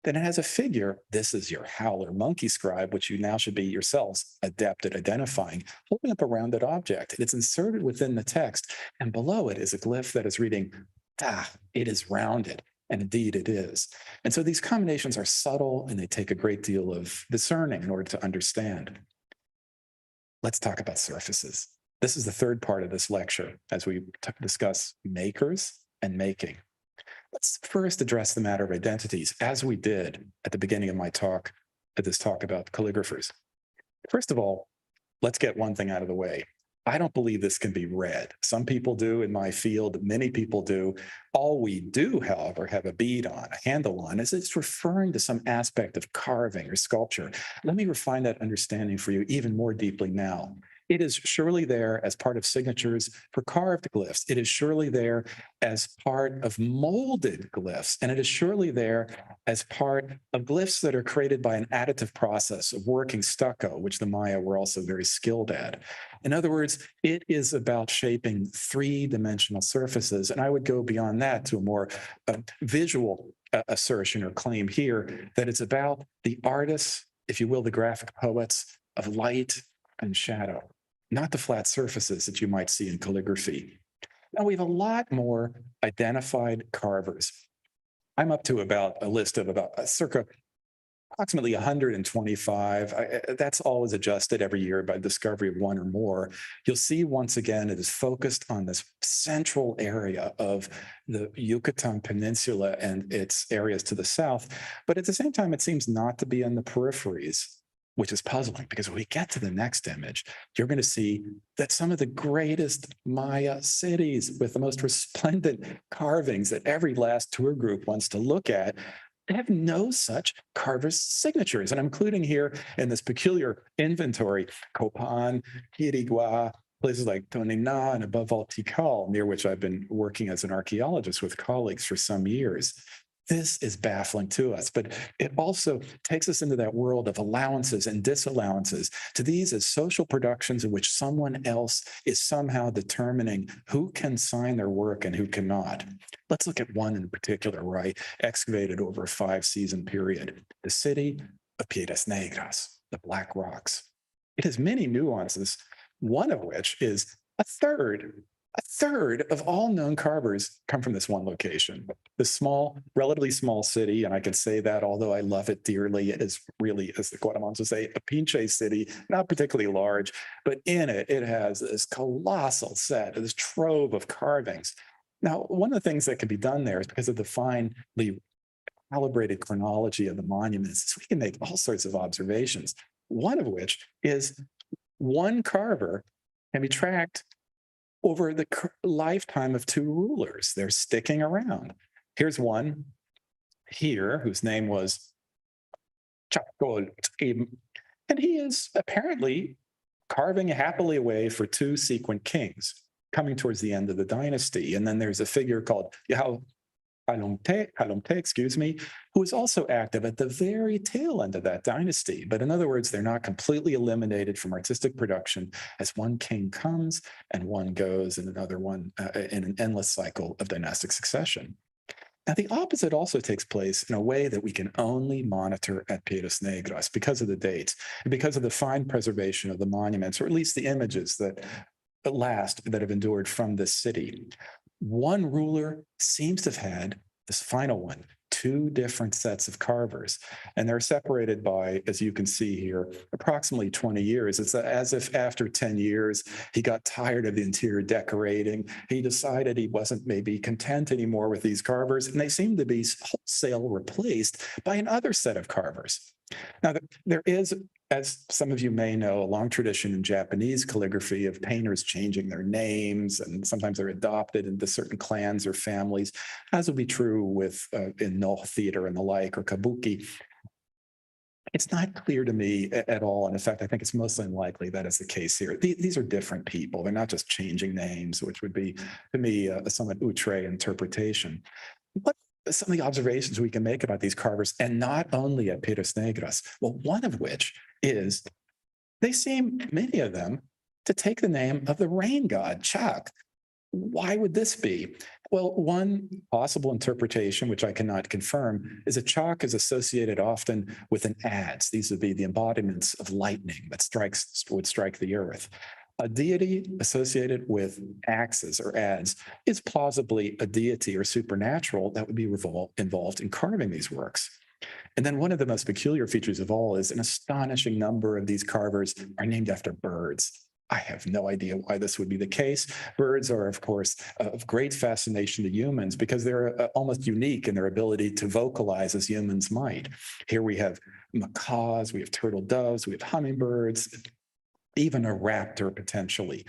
Then it has a figure. This is your howler monkey scribe, which you now should be yourselves adept at identifying, holding up a rounded object. It's inserted within the text, and below it is a glyph that is reading, it is rounded. And indeed it is. And so these combinations are subtle, and they take a great deal of discerning in order to understand. Let's talk about surfaces. This is the third part of this lecture as we discuss makers and making. Let's first address the matter of identities, as we did at the beginning of my talk, at this talk about calligraphers. First of all, let's get one thing out of the way. I don't believe this can be read. Some people do in my field, many people do. All we do, however, have a bead on, a handle on, is it's referring to some aspect of carving or sculpture. Let me refine that understanding for you even more deeply now. It is surely there as part of signatures for carved glyphs. It is surely there as part of molded glyphs. And it is surely there as part of glyphs that are created by an additive process of working stucco, which the Maya were also very skilled at. In other words, it is about shaping three-dimensional surfaces. And I would go beyond that to a more visual assertion or claim here that it's about the artists, if you will, the graphic poets of light and shadow, not the flat surfaces that you might see in calligraphy. Now, we have a lot more identified carvers. I'm up to about a list of about approximately 125. That's always adjusted every year by discovery of one or more. You'll see once again, it is focused on this central area of the Yucatan Peninsula and its areas to the south. But at the same time, it seems not to be in the peripheries, which is puzzling, because when we get to the next image, you're going to see that some of the greatest Maya cities with the most resplendent carvings that every last tour group wants to look at, they have no such carver's signatures. And I'm including here in this peculiar inventory, Copan, Quirigua, places like Tonina, and above all Tikal, near which I've been working as an archaeologist with colleagues for some years. This is baffling to us, but it also takes us into that world of allowances and disallowances, to these as social productions in which someone else is somehow determining who can sign their work and who cannot. Let's look at one in particular where I excavated over a 5-season period, the city of Piedras Negras, the Black Rocks. It has many nuances, one of which is a third of all known carvers come from this one location. The small, relatively small city, and I can say that although I love it dearly, it is really, as the Guatemalans would say, a pinche city, not particularly large, but in it, it has this colossal set, this trove of carvings. Now, one of the things that can be done there is because of the finely calibrated chronology of the monuments, so we can make all sorts of observations, one of which is one carver can be tracked over the lifetime of 2 rulers. They're sticking around. Here's one here whose name was Chacol, and he is apparently carving happily away for two sequent kings coming towards the end of the dynasty. And then there's a figure called Halomte, who is also active at the very tail end of that dynasty. But in other words, they're not completely eliminated from artistic production as one king comes and one goes and another one in an endless cycle of dynastic succession. Now, the opposite also takes place in a way that we can only monitor at Piedras Negras because of the dates and because of the fine preservation of the monuments, or at least the images that have endured from this city. One ruler seems to have had, this final one, two different sets of carvers, and they're separated by, as you can see here, approximately 20 years. It's as if after 10 years, he got tired of the interior decorating. He decided he wasn't maybe content anymore with these carvers, and they seem to be wholesale replaced by another set of carvers. Now, there is, as some of you may know, a long tradition in Japanese calligraphy of painters changing their names, and sometimes they're adopted into certain clans or families, as would be true with in Noh theater and the like, or kabuki. It's not clear to me at all, and in fact, I think it's most unlikely that is the case here. These are different people. They're not just changing names, which would be, to me, a somewhat outre interpretation. What some of the observations we can make about these carvers, and not only at Piedras Negras? Well, one of which is they seem, many of them, to take the name of the rain god, Chak. Why would this be? Well, one possible interpretation, which I cannot confirm, is that Chak is associated often with an adze. These would be the embodiments of lightning that would strike the earth. A deity associated with axes or adze is plausibly a deity or supernatural that would be involved in carving these works. And then one of the most peculiar features of all is an astonishing number of these carvers are named after birds. I have no idea why this would be the case. Birds are, of course, of great fascination to humans because they're almost unique in their ability to vocalize as humans might. Here we have macaws, we have turtle doves, we have hummingbirds, even a raptor potentially.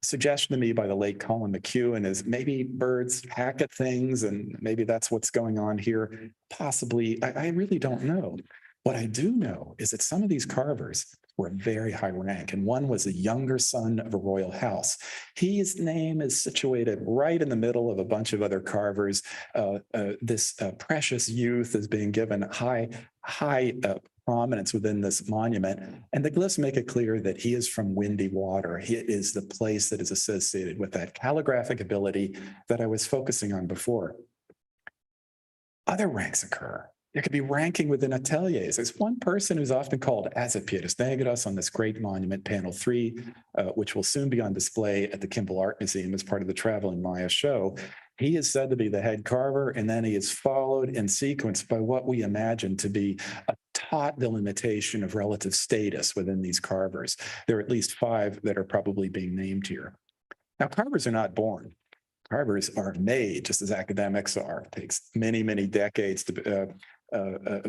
Suggestion to me by the late Colin McEwen is maybe birds hack at things, and maybe that's what's going on here. Possibly, I really don't know. What I do know is that some of these carvers were very high rank, and one was a younger son of a royal house. His name is situated right in the middle of a bunch of other carvers. This precious youth is being given high prominence within this monument, and the glyphs make it clear that he is from Windy Water. He is the place that is associated with that calligraphic ability that I was focusing on before. Other ranks occur. There could be ranking within ateliers. There's one person who's often called as at Piedras Negras on this great monument, panel 3, which will soon be on display at the Kimball Art Museum as part of the Traveling Maya show. He is said to be the head carver, and then he is followed in sequence by what we imagine to be a taut delimitation of relative status within these carvers. There are at least 5 that are probably being named here. Now, carvers are not born. Carvers are made, just as academics are. It takes many, many decades to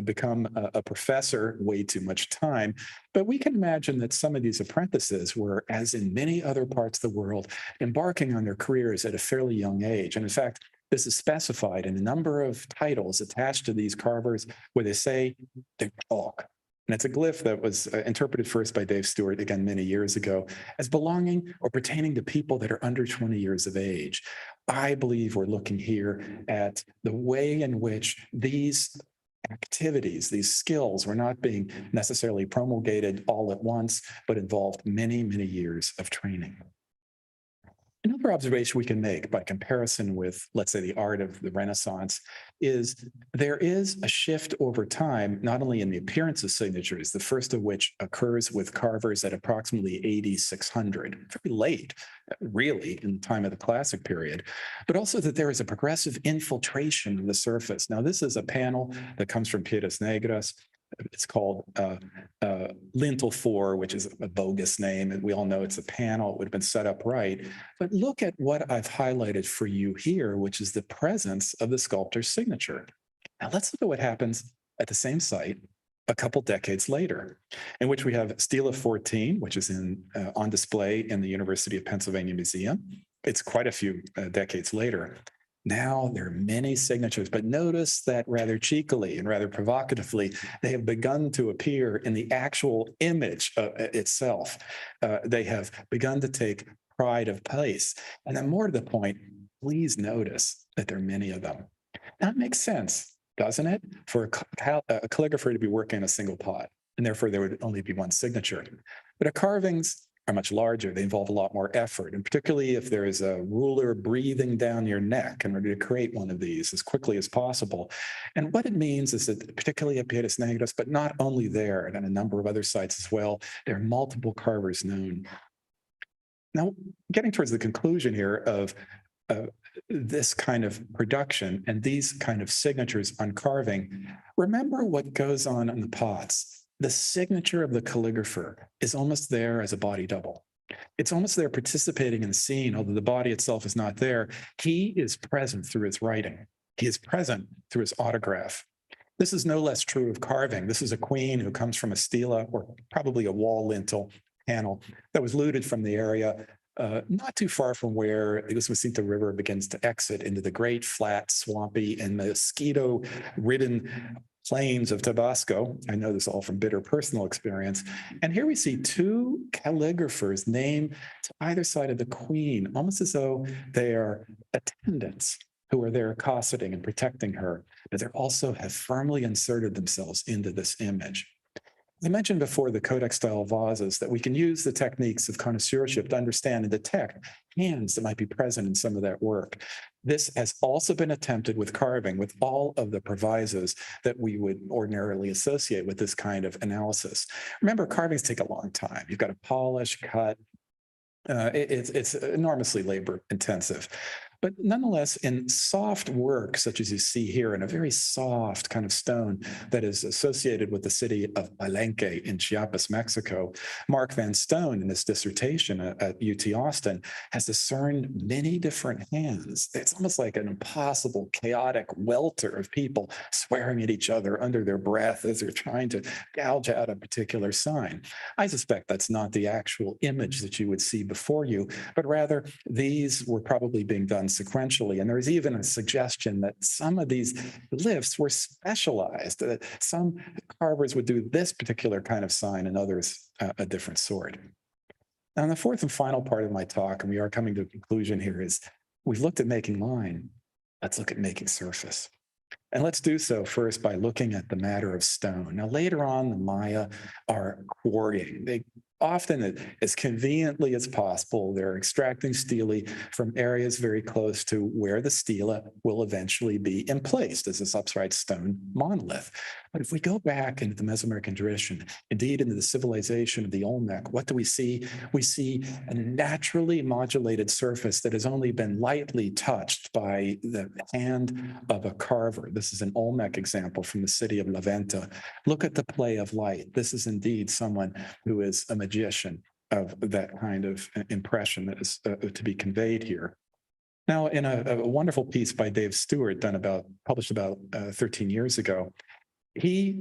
become a professor, way too much time. But we can imagine that some of these apprentices were, as in many other parts of the world, embarking on their careers at a fairly young age. And in fact, this is specified in a number of titles attached to these carvers where they say they talk. And it's a glyph that was interpreted first by Dave Stewart, again, many years ago, as belonging or pertaining to people that are under 20 years of age. I believe we're looking here at the way in which these activities, these skills were not being necessarily promulgated all at once, but involved many, many years of training. Another observation we can make by comparison with, let's say, the art of the Renaissance is there is a shift over time, not only in the appearance of signatures, the first of which occurs with carvers at approximately AD 600, very late, really, in the time of the Classic period, but also that there is a progressive infiltration of the surface. Now, this is a panel that comes from Piedras Negras. It's called Lintel 4, which is a bogus name, and we all know it's a panel. It would have been set up right. But look at what I've highlighted for you here, which is the presence of the sculptor's signature. Now let's look at what happens at the same site a couple decades later, in which we have Stela 14, which is on display in the University of Pennsylvania Museum. It's quite a few decades later. Now there are many signatures, but notice that rather cheekily and rather provocatively, they have begun to appear in the actual image itself. They have begun to take pride of place. And then more to the point, please notice that there are many of them. That makes sense, doesn't it? For a calligrapher to be working on a single pot, and therefore there would only be one signature. But our carvings are much larger. They involve a lot more effort, and particularly if there is a ruler breathing down your neck in order to create one of these as quickly as possible. And what it means is that particularly at Piedras Negras, but not only there, and on a number of other sites as well, there are multiple carvers known. Now, getting towards the conclusion here of this kind of production and these kind of signatures on carving, remember what goes on the pots. The signature of the calligrapher is almost there as a body double. It's almost there participating in the scene, although the body itself is not there. He is present through his writing. He is present through his autograph. This is no less true of carving. This is a queen who comes from a stela, or probably a wall lintel panel, that was looted from the area not too far from where the Usumacinta River begins to exit into the great, flat, swampy, and mosquito-ridden plains of Tabasco. I know this all from bitter personal experience. And here we see two calligraphers named to either side of the queen, almost as though they are attendants who are there accosting and protecting her, but they also have firmly inserted themselves into this image. I mentioned before the codex-style vases that we can use the techniques of connoisseurship to understand and detect hands that might be present in some of that work. This has also been attempted with carving, with all of the provisos that we would ordinarily associate with this kind of analysis. Remember, carvings take a long time. You've got to polish, cut. It's enormously labor intensive. But nonetheless, in soft work, such as you see here, in a very soft kind of stone that is associated with the city of Palenque in Chiapas, Mexico, Mark Van Stone, in his dissertation at UT Austin, has discerned many different hands. It's almost like an impossible, chaotic welter of people swearing at each other under their breath as they're trying to gouge out a particular sign. I suspect that's not the actual image that you would see before you, but rather these were probably being done sequentially. And there's even a suggestion that some of these lifts were specialized. Some carvers would do this particular kind of sign and others a different sort. Now, the fourth and final part of my talk, and we are coming to a conclusion here, is we've looked at making line. Let's look at making surface. And let's do so first by looking at the matter of stone. Now, later on, the Maya are quarrying. They often, as conveniently as possible, they're extracting stelae from areas very close to where the stela will eventually be emplaced as this upright stone monolith. But if we go back into the Mesoamerican tradition, indeed into the civilization of the Olmec, what do we see? We see a naturally modulated surface that has only been lightly touched by the hand of a carver. This is an Olmec example from the city of La Venta. Look at the play of light. This is indeed someone who is a magician of that kind of impression that is to be conveyed here. Now, in a wonderful piece by Dave Stewart published about 13 years ago, he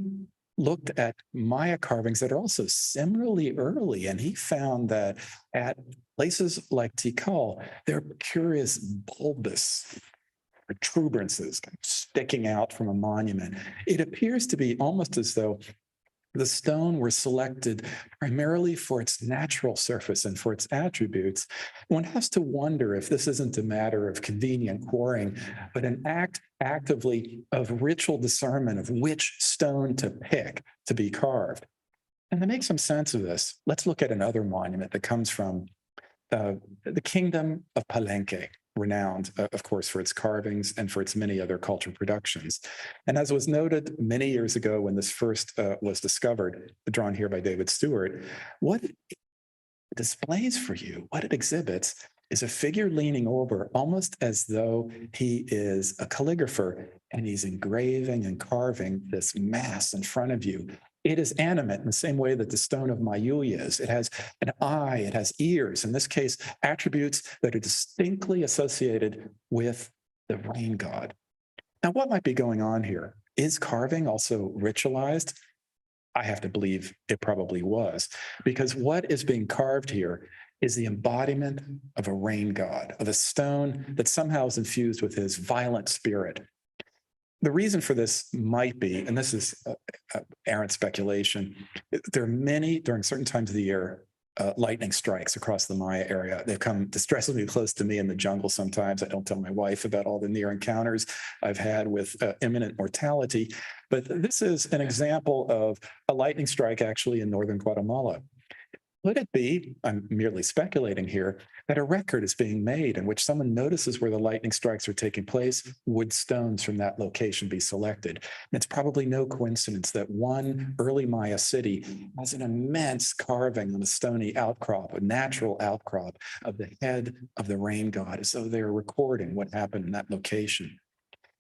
looked at Maya carvings that are also similarly early, and he found that at places like Tikal, there are curious bulbous protuberances kind of sticking out from a monument. It appears to be almost as though the stone were selected primarily for its natural surface and for its attributes. One has to wonder if this isn't a matter of convenient quarrying, but an act actively of ritual discernment of which stone to pick to be carved. And to make some sense of this, let's look at another monument that comes from the kingdom of Palenque, renowned, of course, for its carvings and for its many other cultural productions. And as was noted many years ago when this first was discovered, drawn here by David Stewart, what it displays for you, what it exhibits, is a figure leaning over almost as though he is a calligrapher and he's engraving and carving this mass in front of you. It is animate in the same way that the stone of Mayuya is. It has an eye, it has ears, in this case, attributes that are distinctly associated with the rain god. Now, what might be going on here? Is carving also ritualized? I have to believe it probably was, because what is being carved here is the embodiment of a rain god, of a stone that somehow is infused with his violent spirit. The reason for this might be, and this is errant speculation, there are many, during certain times of the year, lightning strikes across the Maya area. They've come distressingly close to me in the jungle sometimes. I don't tell my wife about all the near encounters I've had with imminent mortality, but this is an example of a lightning strike actually in northern Guatemala. Could it be, I'm merely speculating here, that a record is being made in which someone notices where the lightning strikes are taking place, would stones from that location be selected? And it's probably no coincidence that one early Maya city has an immense carving on a stony outcrop, a natural outcrop of the head of the rain god, as though they're recording what happened in that location.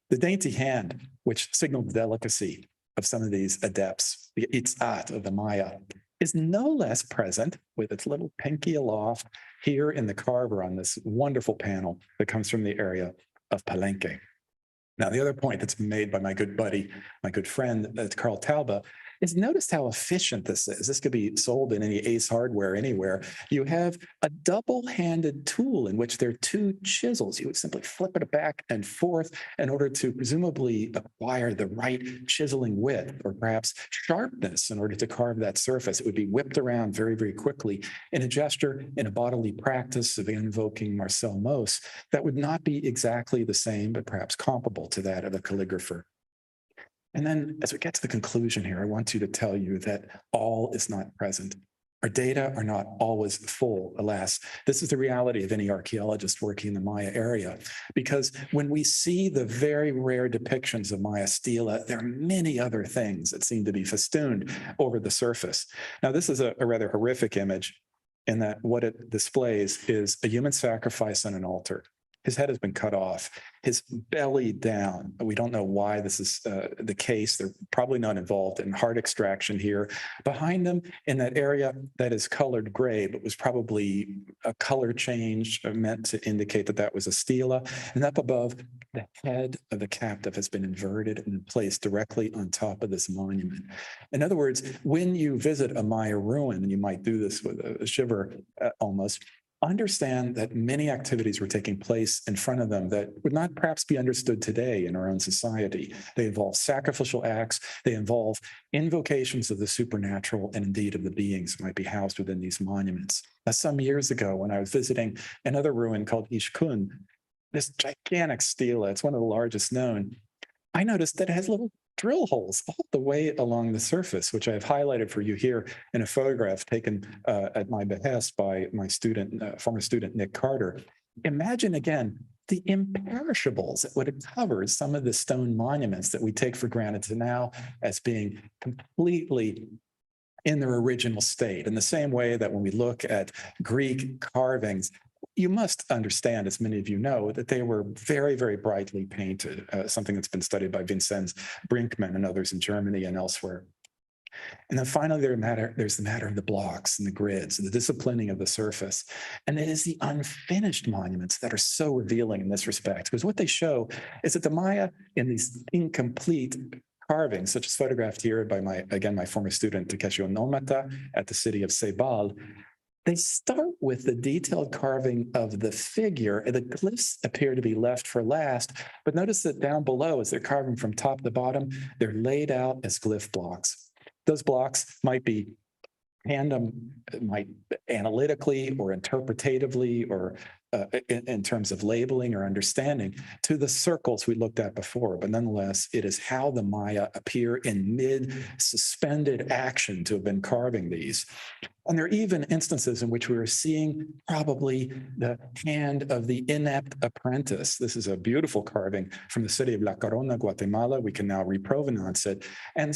The dainty hand, which signaled the delicacy of some of these adepts, the itzat of the Maya, is no less present with its little pinky aloft here in the carver on this wonderful panel that comes from the area of Palenque. Now, the other point that's been made by my good buddy, my good friend, Carl Talba, is notice how efficient this is. This could be sold in any Ace Hardware anywhere. You have a double-handed tool in which there are two chisels. You would simply flip it back and forth in order to presumably acquire the right chiseling width or perhaps sharpness in order to carve that surface. It would be whipped around very, very quickly in a gesture, in a bodily practice of invoking Marcel Mauss that would not be exactly the same, but perhaps comparable to that of a calligrapher. And then as we get to the conclusion here, I want you to tell you that all is not present. Our data are not always full, alas. This is the reality of any archaeologist working in the Maya area, because when we see the very rare depictions of Maya stela, there are many other things that seem to be festooned over the surface. Now, this is a rather horrific image in that what it displays is a human sacrifice on an altar. His head has been cut off, his belly down. We don't know why this is the case. They're probably not involved in heart extraction here. Behind him in that area that is colored gray, but was probably a color change meant to indicate that that was a stela. And up above, the head of the captive has been inverted and placed directly on top of this monument. In other words, when you visit a Maya ruin, and you might do this with a shiver almost, understand that many activities were taking place in front of them that would not perhaps be understood today in our own society. They involve sacrificial acts, they involve invocations of the supernatural and indeed of the beings that might be housed within these monuments. Now, some years ago, when I was visiting another ruin called Ishkun, this gigantic stela, it's one of the largest known, I noticed that it has little drill holes all the way along the surface, which I have highlighted for you here in a photograph taken at my behest by my student, former student, Nick Carter. Imagine again, the imperishables that would have covered some of the stone monuments that we take for granted now as being completely in their original state. In the same way that when we look at Greek carvings, you must understand, as many of you know, that they were very, very brightly painted, something that's been studied by Vincenz Brinkmann and others in Germany and elsewhere. And then finally, there's the matter of the blocks and the grids, and the disciplining of the surface. And it is the unfinished monuments that are so revealing in this respect, because what they show is that the Maya, in these incomplete carvings, such as photographed here by my former student, Takeshi Onomata at the city of Ceibal, they start with the detailed carving of the figure. The glyphs appear to be left for last, but notice that down below, as they're carving from top to bottom, they're laid out as glyph blocks. Those blocks might be might analytically or interpretatively or in terms of labeling or understanding to the circles we looked at before. But nonetheless, it is how the Maya appear in mid-suspended action to have been carving these. And there are even instances in which we are seeing probably the hand of the inept apprentice. This is a beautiful carving from the city of La Corona, Guatemala. We can now reprovenance it. And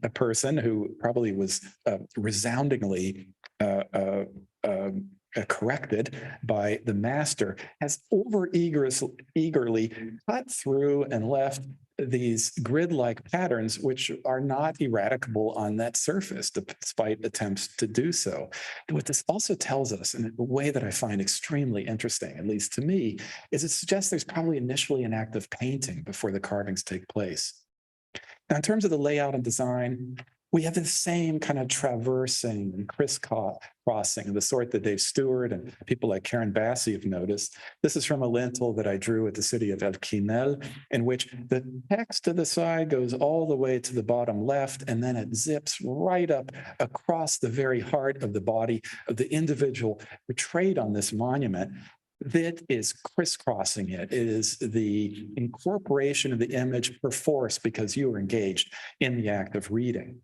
a person who probably was resoundingly corrected by the master has eagerly cut through and left these grid-like patterns, which are not eradicable on that surface, despite attempts to do so. What this also tells us, in a way that I find extremely interesting, at least to me, is it suggests there's probably initially an act of painting before the carvings take place. Now, in terms of the layout and design, We have the same kind of traversing and crisscrossing of the sort that Dave Stewart and people like Karen Bassi have noticed. This is from a lintel that I drew at the city of El Quinel, in which the text to the side goes all the way to the bottom left, and then it zips right up across the very heart of the body of the individual portrayed on this monument. That is crisscrossing it. It is the incorporation of the image perforce because you are engaged in the act of reading.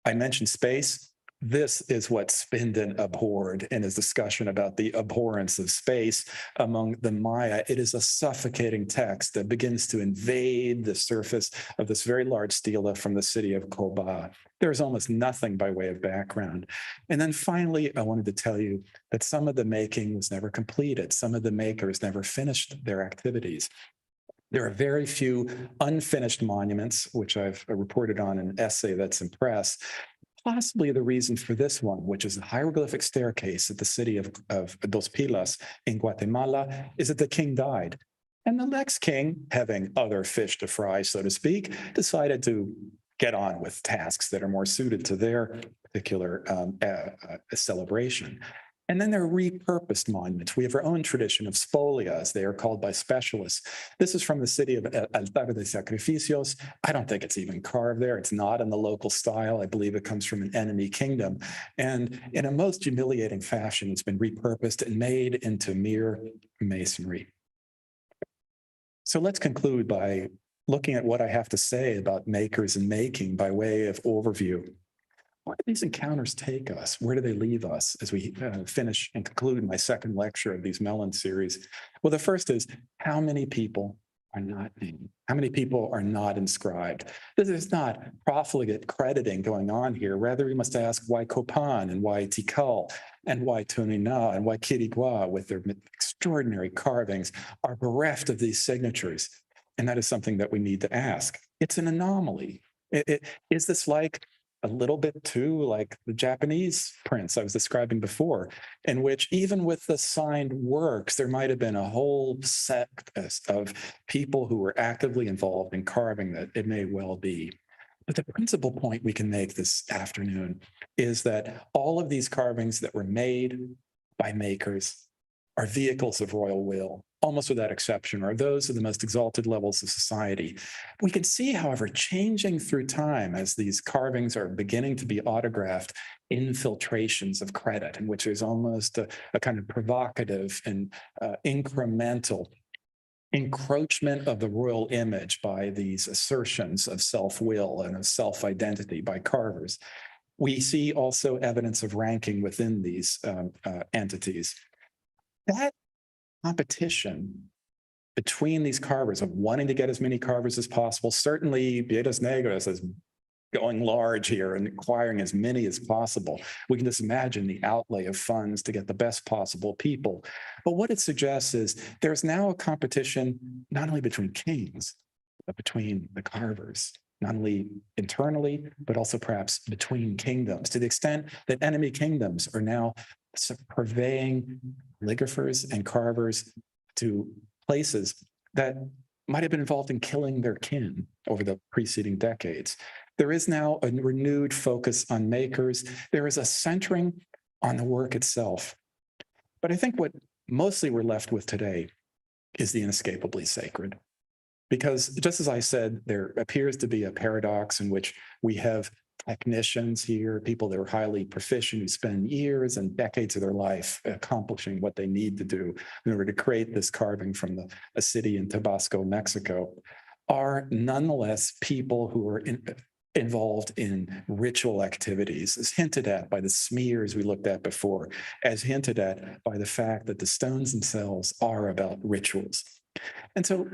I mentioned space. This is what Spindon abhorred in his discussion about the abhorrence of space among the Maya. It is a suffocating text that begins to invade the surface of this very large stela from the city of Coba. There's almost nothing by way of background. And then finally, I wanted to tell you that some of the making was never completed. Some of the makers never finished their activities. There are very few unfinished monuments, which I've reported on in an essay that's in press. Possibly the reason for this one, which is a hieroglyphic staircase at the city of Dos Pilas in Guatemala, is that the king died. And the next king, having other fish to fry, so to speak, decided to get on with tasks that are more suited to their particular celebration. And then there are repurposed monuments. We have our own tradition of spolia, as they are called by specialists. This is from the city of Altar de Sacrificios. I don't think it's even carved there. It's not in the local style. I believe it comes from an enemy kingdom. And in a most humiliating fashion, it's been repurposed and made into mere masonry. So let's conclude by looking at what I have to say about makers and making by way of overview. Where do these encounters take us? Where do they leave us as we finish and conclude my second lecture of these Mellon series? Well, the first is, how many people are not named? How many people are not inscribed? This is not profligate crediting going on here. Rather, we must ask why Copan and why Tikal and why Tunina and why Quirigua, with their extraordinary carvings, are bereft of these signatures. And that is something that we need to ask. It's an anomaly. Is this like a little bit too like the Japanese prints I was describing before, in which even with the signed works, there might have been a whole sect of people who were actively involved in carving that it may well be. But the principal point we can make this afternoon is that all of these carvings that were made by makers are vehicles of royal will, almost without exception, are those of the most exalted levels of society. We can see, however, changing through time as these carvings are beginning to be autographed, infiltrations of credit, in which there's almost a kind of provocative and incremental encroachment of the royal image by these assertions of self-will and of self-identity by carvers. We see also evidence of ranking within these entities. That competition between these carvers of wanting to get as many carvers as possible, certainly Piedras Negras is going large here and acquiring as many as possible. We can just imagine the outlay of funds to get the best possible people. But what it suggests is there's now a competition not only between kings, but between the carvers, not only internally, but also perhaps between kingdoms, to the extent that enemy kingdoms are now purveying calligraphers and carvers to places that might have been involved in killing their kin over the preceding decades. There is now a renewed focus on makers. There is a centering on the work itself. But I think what mostly we're left with today is the inescapably sacred. Because just as I said, there appears to be a paradox in which we have technicians here, people that are highly proficient who spend years and decades of their life accomplishing what they need to do in order to create this carving from a city in Tabasco, Mexico, are nonetheless people who are involved in ritual activities, as hinted at by the smears we looked at before, as hinted at by the fact that the stones themselves are about rituals. And so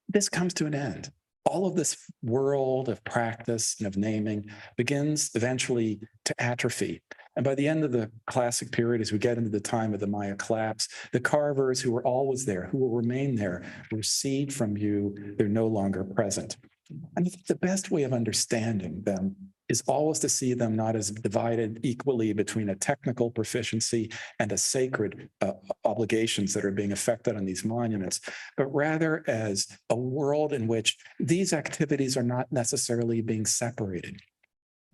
this comes to an end. All of this world of practice and of naming begins eventually to atrophy. And by the end of the classic period, as we get into the time of the Maya collapse, the carvers who were always there, who will remain there, recede from view. They're no longer present. And I think the best way of understanding them is always to see them not as divided equally between a technical proficiency and a sacred obligations that are being affected on these monuments, but rather as a world in which these activities are not necessarily being separated.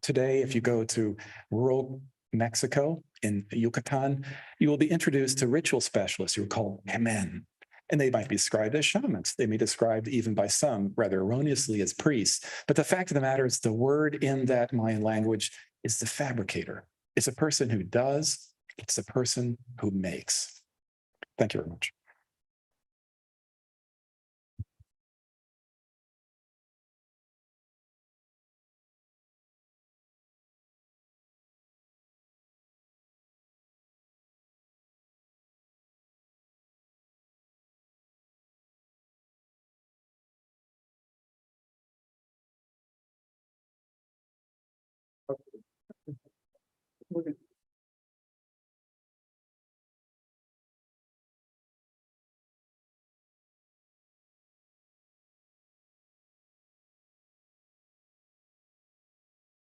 Today, if you go to rural Mexico in Yucatan, you will be introduced to ritual specialists who are called hemen. And they might be described as shamans. They may be described even by some rather erroneously as priests. But the fact of the matter is the word in that Mayan language is the fabricator. It's a person who does, it's a person who makes. Thank you very much.